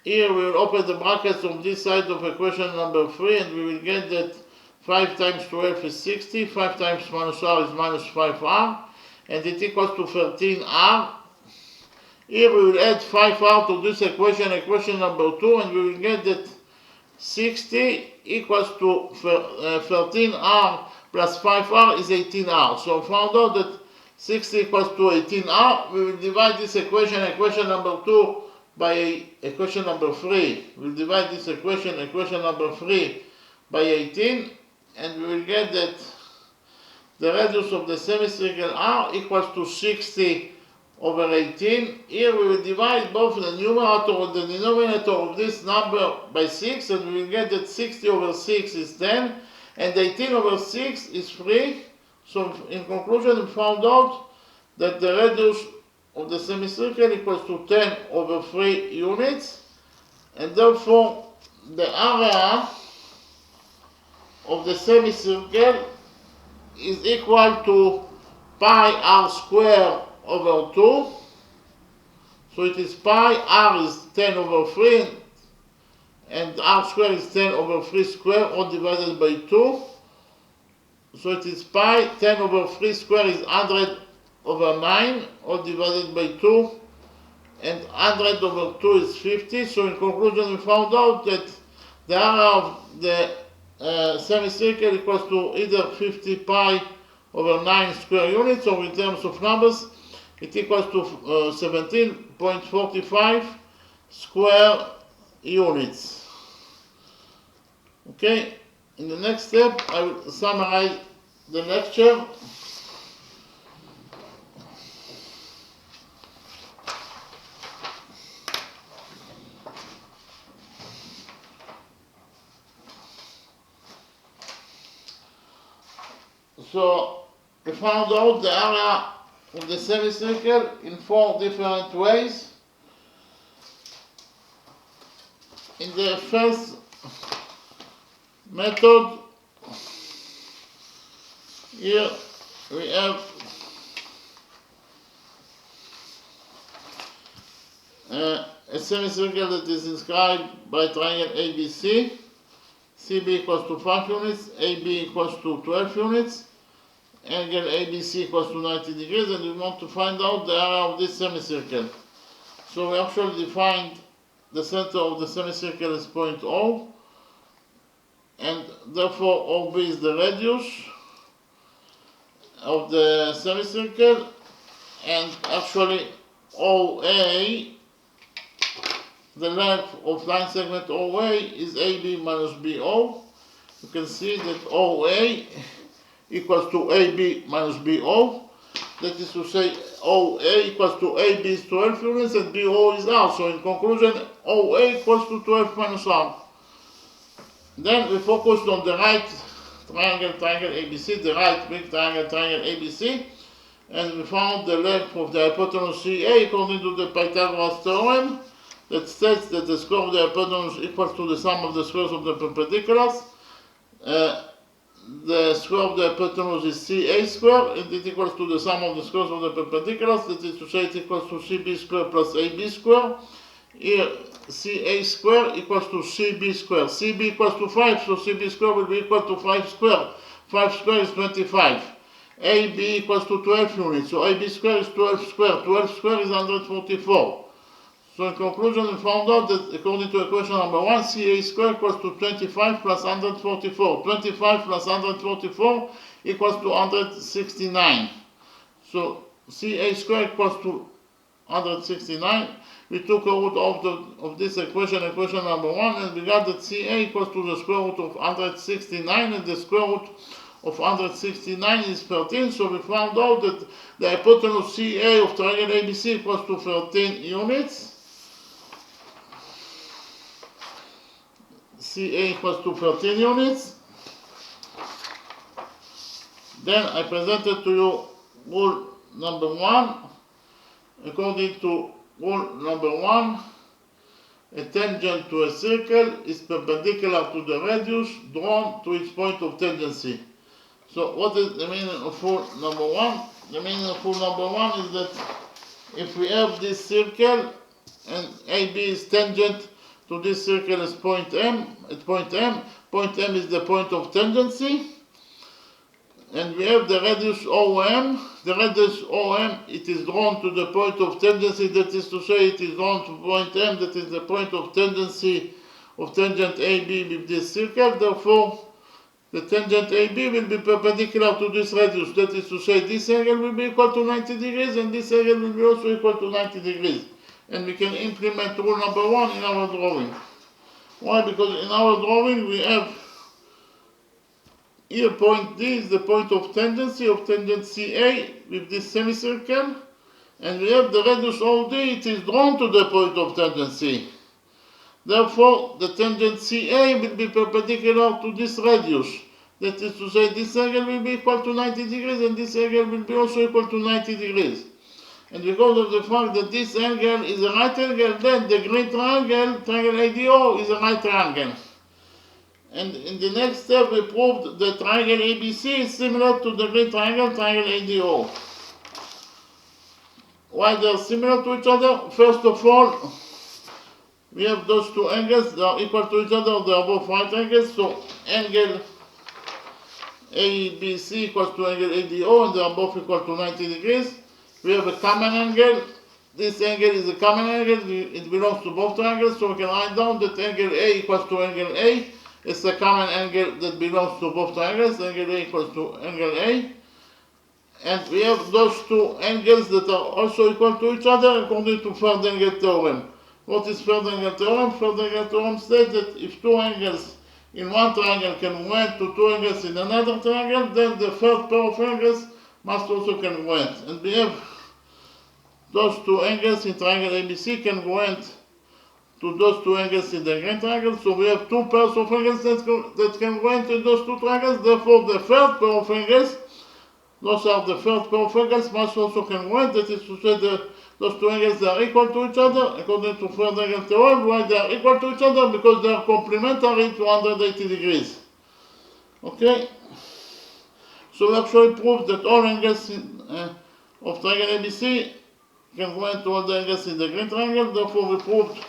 Here we will open the brackets on this side of equation number 3, and we will get that 5 times 12 is 60, 5 times minus R is minus 5R, and it equals to 13R. Here we will add 5R to this equation, equation number 2, and we will get that 60 equals to 13R plus 5R is 18R. So we found out that 60 equals to 18r. We will divide this equation number 2, by equation number 3. We'll divide this equation number 3, by 18, and we will get that the radius of the semicircle r equals to 60 over 18. Here we will divide both the numerator and the denominator of this number by 6, and we will get that 60 over 6 is 10, and 18 over 6 is 3. So in conclusion, we found out that the radius of the semicircle equals to 10 over 3 units, and therefore the area of the semicircle is equal to pi r squared over 2. So it is pi r is 10 over 3, and r squared is 10 over 3 squared, all divided by 2. So it is pi 10 over 3 squared is 100 over 9, all divided by 2, and 100 over 2 is 50. So in conclusion, we found out that the area of the semicircle equals to either 50 pi over 9 square units, or in terms of numbers, it equals to 17.45 square units. Okay, in the next step, I will summarize the lecture. So we found out the area of the semicircle in 4 different ways. In the first method, here we have a semicircle that is inscribed by triangle ABC. CB equals to 5 units, AB equals to 12 units, angle ABC equals to 90 degrees, and we want to find out the area of this semicircle. So we actually defined the center of the semicircle as point O, and therefore OB is the radius of the semicircle, and actually OA, the length of line segment OA, is AB minus BO. You can see that OA equals to AB minus BO. That is to say, OA equals to AB is 12 units and BO is R. So in conclusion, OA equals to 12 minus R. Then we focused on the right triangle ABC, the right big triangle ABC, and we found the length of the hypotenuse CA according to the Pythagoras theorem that states that the square of the hypotenuse equals to the sum of the squares of the perpendiculars. The square of the hypotenuse is CA squared, and it equals to the sum of the squares of the perpendiculars. That is to say, it equals to CB squared plus AB squared. Here, CA squared equals to CB squared. CB equals to 5, so CB squared will be equal to 5 squared. 5 squared is 25. AB equals to 12 units, so AB squared is 12 squared. 12 squared is 144. So in conclusion, we found out that according to equation number 1, CA squared equals to 25 plus 144. 25 plus 144 equals to 169. So CA squared equals to 169. We took a root of this equation number 1, and we got that CA equals to the square root of 169, and the square root of 169 is 13. So we found out that the hypotenuse CA of triangle ABC equals to 13 units. CA equals to 13 units. Then I presented to you rule number 1. According to rule number 1, a tangent to a circle is perpendicular to the radius drawn to its point of tangency. So what is the meaning of rule number 1? The meaning of rule number 1 is that if we have this circle and AB is tangent to this circle as point M, point M is the point of tangency, and we have the radius OM. The radius OM, it is drawn to the point of tangency, that is to say, it is drawn to point M, that is the point of tangency of tangent AB with this circle. Therefore, the tangent AB will be perpendicular to this radius. That is to say, this angle will be equal to 90 degrees and this angle will be also equal to 90 degrees. And we can implement rule number 1 in our drawing. Why? Because in our drawing we have here point D is the point of tangent A with this semicircle. And we have the radius OD, it is drawn to the point of tangent C. Therefore, the tangent CA will be perpendicular to this radius. That is to say, this angle will be equal to 90 degrees and this angle will be also equal to 90 degrees. And because of the fact that this angle is a right angle, then the green triangle, triangle ADO, is a right triangle. And in the next step, we proved that triangle ABC is similar to the green triangle, triangle ADO. Why they are similar to each other? First of all, we have those two angles, they are equal to each other, they are both right angles, so angle ABC equals to angle ADO, and they are both equal to 90 degrees. We have a common angle, this angle is a common angle, it belongs to both triangles, so we can write down that angle A equals to angle A. It's a common angle that belongs to both triangles, angle A equals to angle A. And we have those two angles that are also equal to each other according to third-angle theorem. What is third-angle theorem? Third-angle theorem states that if two angles in one triangle congruent to two angles in another triangle, then the third pair of angles must also congruent. And we have those two angles in triangle ABC congruent to those two angles in the green triangle. So we have two pairs of angles that congruent in those two triangles. Therefore, the third pair of angles, those are the third pair of angles, must also congruent. That is to say, those two angles are equal to each other according to third angle theorem. Why they are equal to each other? Because they are complementary to 180 degrees. Okay? So we actually proved that all angles of triangle ABC congruent to all the angles in the green triangle. Therefore, we proved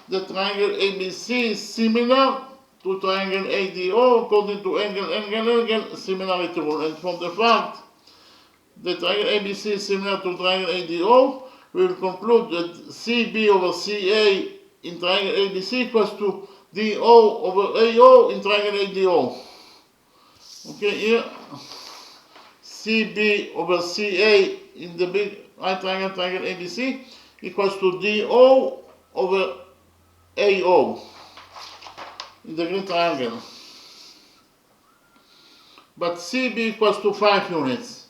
that triangle ABC is similar to triangle ADO according to angle similarity rule. And from the fact that triangle ABC is similar to triangle ADO, we will conclude that CB over CA in triangle ABC equals to DO over AO in triangle ADO. Okay, here CB over CA in the big right triangle, triangle ABC equals to DO over AO in the green triangle. But CB equals to 5 units.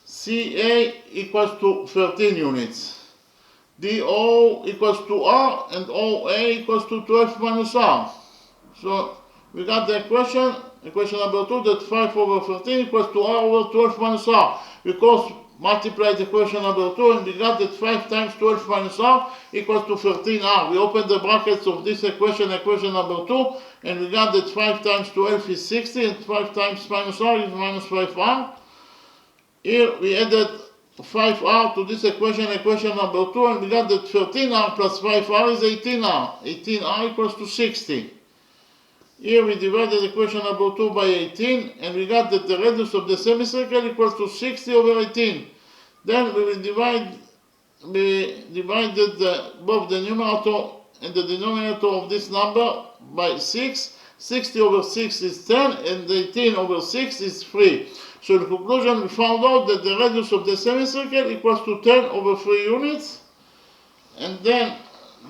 CA equals to 13 units. DO equals to R and OA equals to 12 minus R. So we got the equation number 2, that 5 over 13 equals to R over 12 minus R. We multiply the equation number 2 and we got that 5 times 12 minus R equals to 13R. We open the brackets of this equation number 2, and we got that 5 times 12 is 60 and 5 times minus R is minus 5R. Here we added 5R to this equation number 2, and we got that 13R plus 5R is 18R. 18R equals to 60. Here we divided equation number 2 by 18, and we got that the radius of the semicircle equals to 60 over 18. Then we will divided both the numerator and the denominator of this number by 6. 60 over 6 is 10, and 18 over 6 is 3. So in conclusion, we found out that the radius of the semicircle equals to 10 over 3 units. And then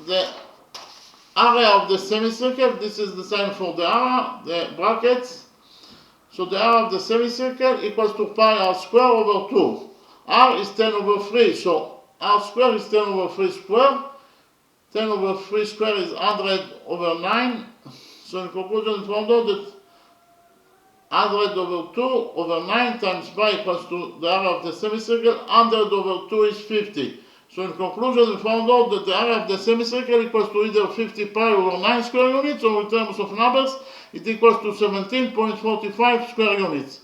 the area of the semicircle, this is the sign for the area, the brackets. So the area of the semicircle equals to pi r square over 2. R is 10 over 3, so r square is 10 over 3 square. 10 over 3 square is 100 over 9. So in conclusion, we found out that 100 over 2 over 9 times pi equals to the area of the semicircle. 100 over 2 is 50. So in conclusion, we found out that the area of the semicircle equals to either 50 pi over 9 square units, or in terms of numbers, it equals to 17.45 square units.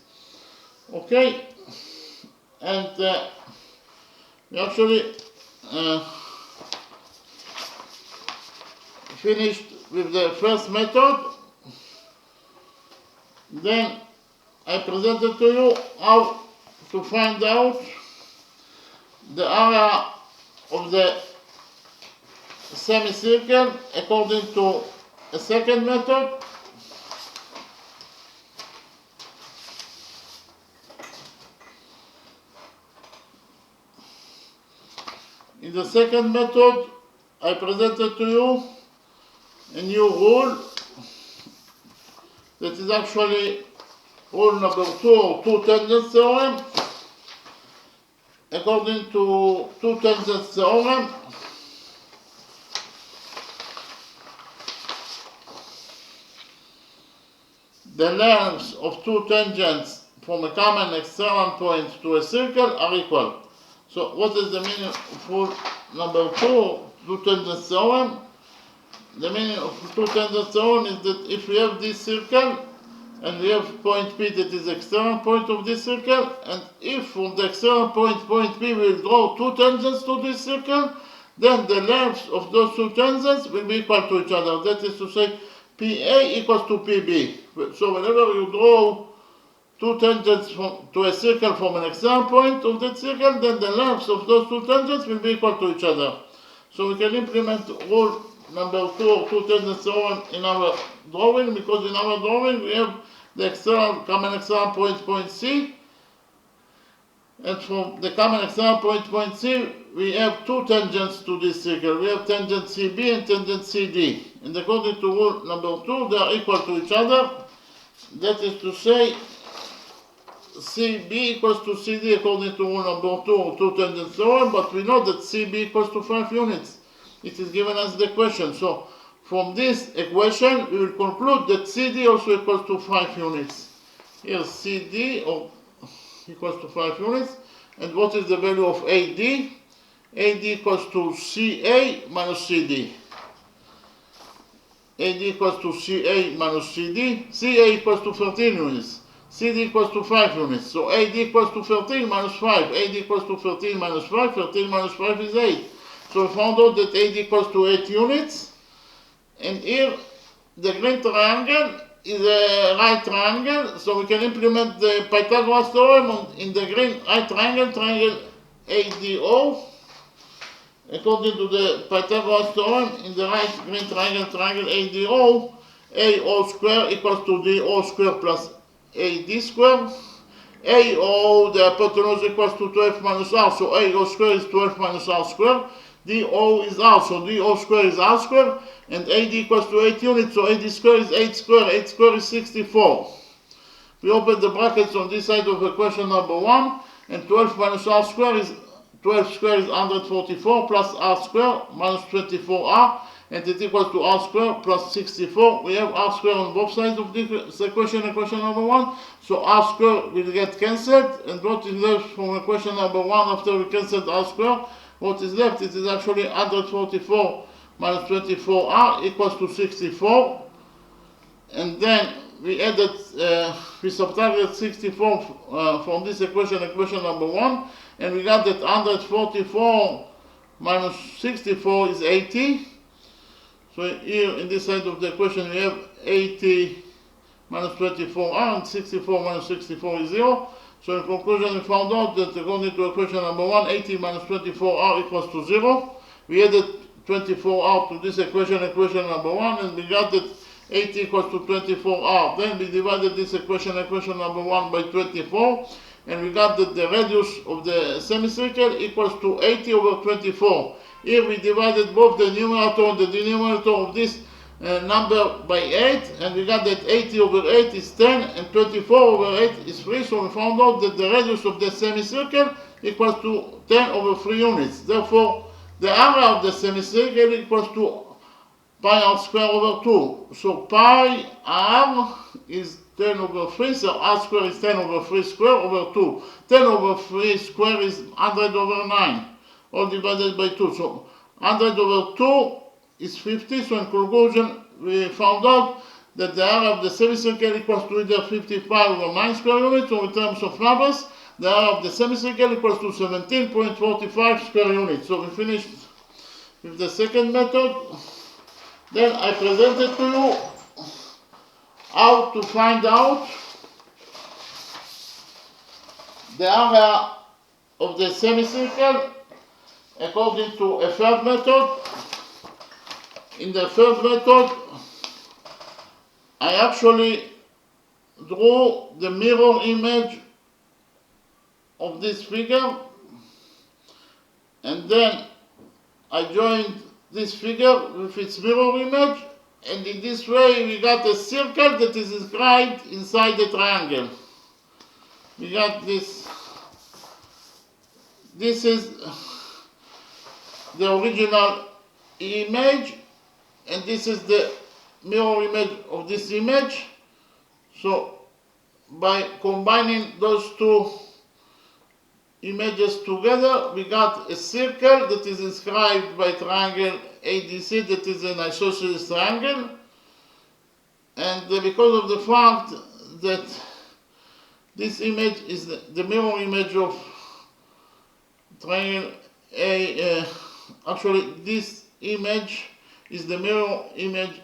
Okay? And we actually finished with the first method. Then I presented to you how to find out the area of the semicircle according to a second method. In the second method, I presented to you a new rule that is actually rule number 2 or two-tangents theorem. According to two-tangents theorem, the lengths of two tangents from a common external point to a circle are equal. So what is the meaning of rule number 2, two-tangents theorem? The meaning of two-tangents theorem is that if we have this circle and we have point P that is the external point of this circle, and if from the external point P we will draw two tangents to this circle, then the lengths of those two tangents will be equal to each other. That is to say, PA equals to PB. So whenever you draw two tangents to a circle from an external point of that circle, then the lengths of those two tangents will be equal to each other. So we can implement rule number 2 or two-tangents theorem in our drawing, because in our drawing we have the common external point C, and from the common external point C we have two tangents to this circle. We have tangent CB and tangent CD, and according to rule number 2 they are equal to each other. That is to say, CB equals to CD according to rule number 2 or two-tangents theorem, but we know that CB equals to 5 units. It is given as the equation. So from this equation we will conclude that CD also equals to 5 units. Here CD equals to 5 units. And what is the value of AD? AD equals to CA minus CD. AD equals to CA minus CD. CA equals to 13 units. CD equals to 5 units. So AD equals to 13 minus 5. AD equals to 13 minus 5. 13 minus 5 is 8. So we found out that AD equals to 8 units. And here the green triangle is a right triangle. So we can implement the Pythagoras theorem in the green right triangle, triangle ADO. According to the Pythagoras theorem, in the right green triangle, triangle ADO, AO square equals to DO square plus AD square. AO, the hypotenuse equals to 12 minus R, so AO square is 12 minus R square. DO is R, so DO square is R square, and AD equals to 8 units, so AD square is 8 square, 8 square is 64. We open the brackets on this side of equation number 1, and 12 minus R square is 12 square is 144 plus R square minus 24R, and it equals to R square plus 64. We have R square on both sides of this equation number 1, so R square will get cancelled, and what is left from equation number 1 after we cancelled R square? What is left? It is actually 144 minus 24R equals to 64. And then we added, we subtracted 64 from this equation number 1, and we got that 144 minus 64 is 80. So here in this side of the equation we have 80 minus 24R, and 64 minus 64 is 0. So in conclusion, we found out that according to equation number 1, 80 minus 24R equals to 0. We added 24R to this equation number 1, and we got that 80 equals to 24R. Then we divided this equation number 1 by 24, and we got that the radius of the semicircle equals to 80 over 24. Here we divided both the numerator and the denominator of this number by 8, and we got that 80 over 8 is 10 and 24 over 8 is 3, so we found out that the radius of the semicircle equals to 10 over 3 units. Therefore, the area of the semicircle equals to pi r square over 2. So pi r is 10 over 3, so r square is 10 over 3 square over 2. 10 over 3 square is 100 over 9, all divided by 2. So 100 over 2 is 50, so in conclusion we found out that the area of the semicircle equals to either 55 over 9 square units, or in terms of numbers, the area of the semicircle equals to 17.45 square units. So we finished with the second method. Then I presented to you how to find out the area of the semicircle according to a third method. In the third method, I actually drew the mirror image of this figure, and then I joined this figure with its mirror image, and in this way we got a circle that is inscribed inside the triangle. We got this. This is the original image, and this is the mirror image of this image. So by combining those two images together, we got a circle that is inscribed by triangle ADC, that is an isosceles triangle. And because of the fact that this image is the mirror image of triangle actually this image is the mirror image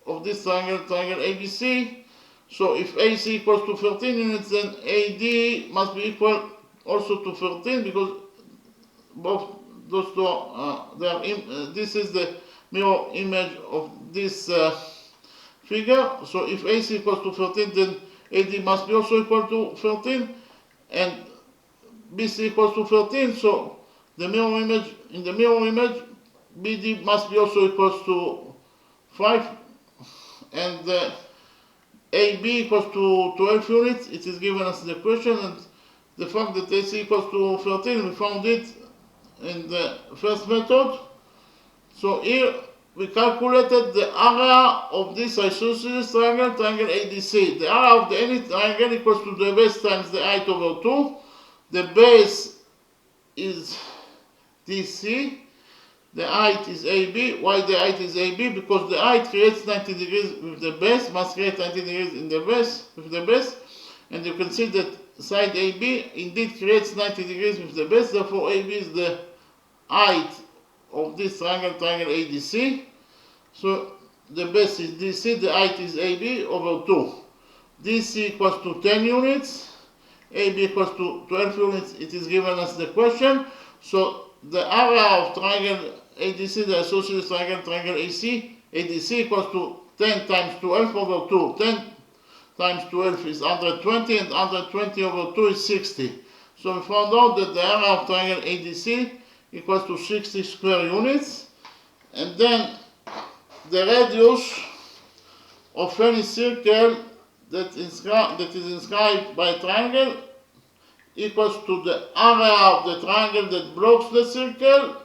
of this triangle ABC. So if AC equals to 13 units, then AD must be equal also to 13, because both those two this is the mirror image of this figure. So if AC equals to 13, then AD must be also equal to 13, and BC equals to 13. So the mirror image, in the mirror image, BD must be also equals to 5, and AB equals to 12 units. It is given us the question, and the fact that AC equals to 13, we found it in the first method. So here we calculated the area of this isosceles triangle, triangle ADC. The area of any triangle equals to the base times the height over 2. The base is DC, the height is AB. Why the height is AB? Because the height creates 90 degrees with the base, must create 90 degrees in the base, with the base. And you can see that side AB indeed creates 90 degrees with the base, therefore AB is the height of this triangle, triangle ADC. So the base is DC, the height is AB over 2. DC equals to 10 units, AB equals to 12 units, it is given us the question. So the area of triangle ADC, the isosceles triangle, triangle ADC equals to 10 times 12 over 2. 10 times 12 is 120, and 120 over 2 is 60. So we found out that the area of triangle ADC equals to 60 square units. And then the radius of any circle that is inscribed by a triangle equals to the area of the triangle that blocks the circle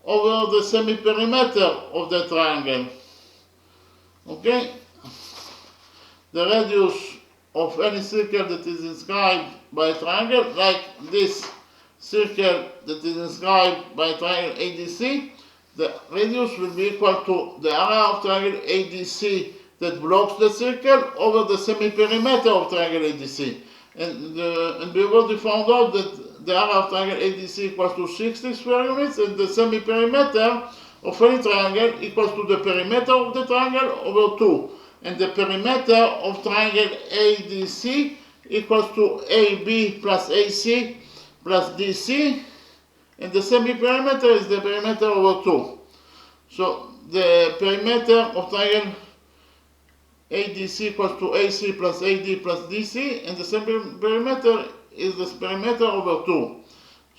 over the semi-perimeter of the triangle. Okay? The radius of any circle that is inscribed by a triangle, like this circle that is inscribed by triangle ADC, the radius will be equal to the area of triangle ADC that blocks the circle over the semi-perimeter of triangle ADC. And we already found out that the area of triangle ADC equals to 60 square units, and the semi-perimeter of any triangle equals to the perimeter of the triangle over 2. And the perimeter of triangle ADC equals to AB plus AC plus DC, and the semi-perimeter is the perimeter over 2. So the perimeter of triangle ADC equals to AC plus AD plus DC, and the semi-perimeter is the perimeter over 2.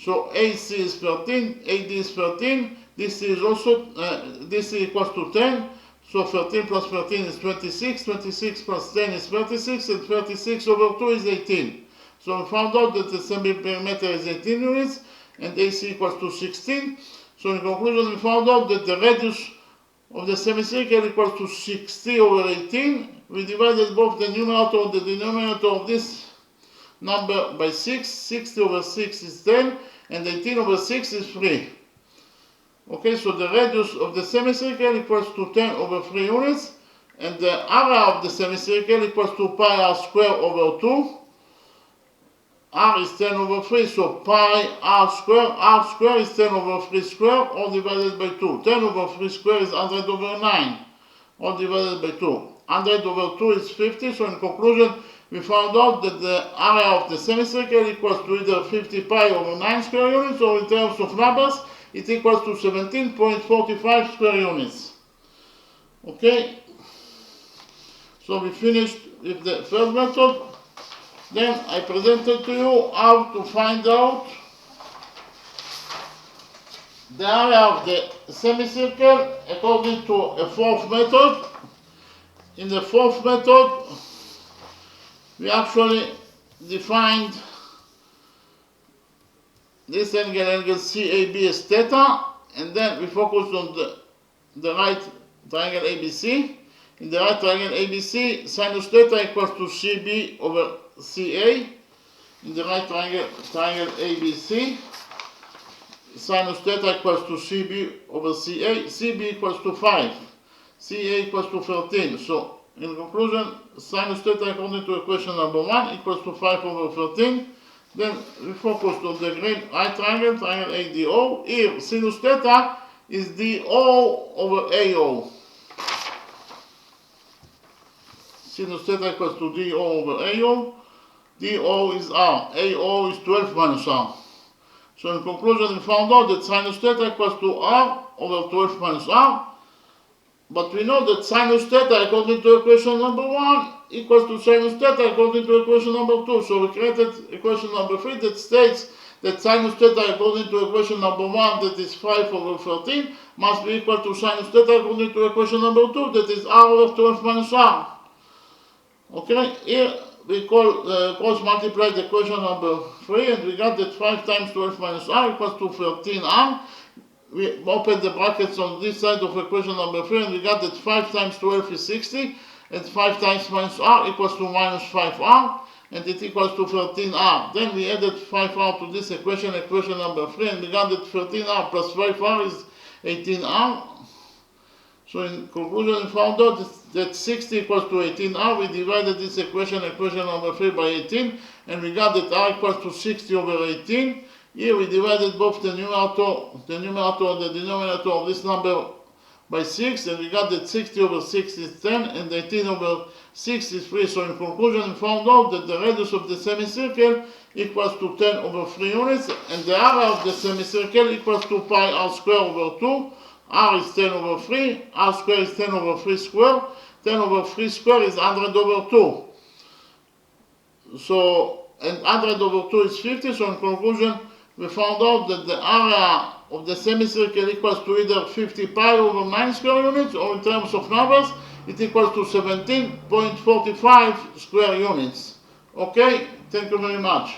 So AC is 13, AD is 13, DC is also, DC equals to 10, so 13 plus 13 is 26, 26 plus 10 is 36, and 36 over 2 is 18. So we found out that the semi-perimeter is 18 units, and AC equals to 16. So in conclusion, we found out that the radius of the semicircle equals to 60 over 18. We divided both the numerator and the denominator of this number by 6. 60 over 6 is 10, and 18 over 6 is 3. Okay, so the radius of the semicircle equals to 10 over 3 units, and the area of the semicircle equals to pi r square over 2. R is 10 over 3, so pi r square is 10 over 3 square, all divided by 2. 10 over 3 square is 100 over 9, all divided by 2. 100 over 2 is 50, so in conclusion, we found out that the area of the semicircle equals to either 50 pi over 9 square units, or in terms of numbers, it equals to 17.45 square units. Okay? So we finished with the first method. Then I presented to you how to find out the area of the semicircle according to a fourth method. In the fourth method, we actually defined this angle CAB as theta, and then we focused on the right triangle ABC. In the right triangle ABC, sinus theta equals to CB over CA. In the right triangle ABC, sinus theta equals to CB over CA. CB equals to 5. CA equals to 13. So, in conclusion, sinus theta according to equation number 1 equals to 5 over 13. Then we focused on the green right triangle, triangle ADO. Here, sinus theta is DO over AO. Sinus theta equals to DO over AO. DO is R. AO is 12 minus R. So in conclusion, we found out that sinus theta equals to R over 12 minus R. But we know that sinus theta according to equation number 1 equals to sinus theta according to equation number 2. So we created equation number 3 that states that sinus theta according to equation number 1, that is 5 over 13, must be equal to sinus theta according to equation number 2, that is R over 12 minus R. Okay, here we cross multiply the equation number 3, and we got that 5 times 12 minus R equals to 13R. We open the brackets on this side of equation number 3, and we got that 5 times 12 is 60, and 5 times minus R equals to minus 5R, and it equals to 13R. Then we added 5R to this equation number 3, and we got that 13R plus 5R is 18R. So in conclusion, we found out that 60 equals to 18R. We divided this equation number 3 by 18, and we got that R equals to 60 over 18. Here we divided both the numerator and the denominator of this number by 6, and we got that 60 over 6 is 10, and 18 over 6 is 3. So in conclusion, we found out that the radius of the semicircle equals to 10 over 3 units, and the area of the semicircle equals to pi r square over 2. R is 10 over 3, r square is 10 over 3 square. 10 over 3 square is 100 over 2. So, and 100 over 2 is 50, so in conclusion, we found out that the area of the semicircle equals to either 50 pi over 9 square units, or in terms of numbers, it equals to 17.45 square units. Okay, thank you very much.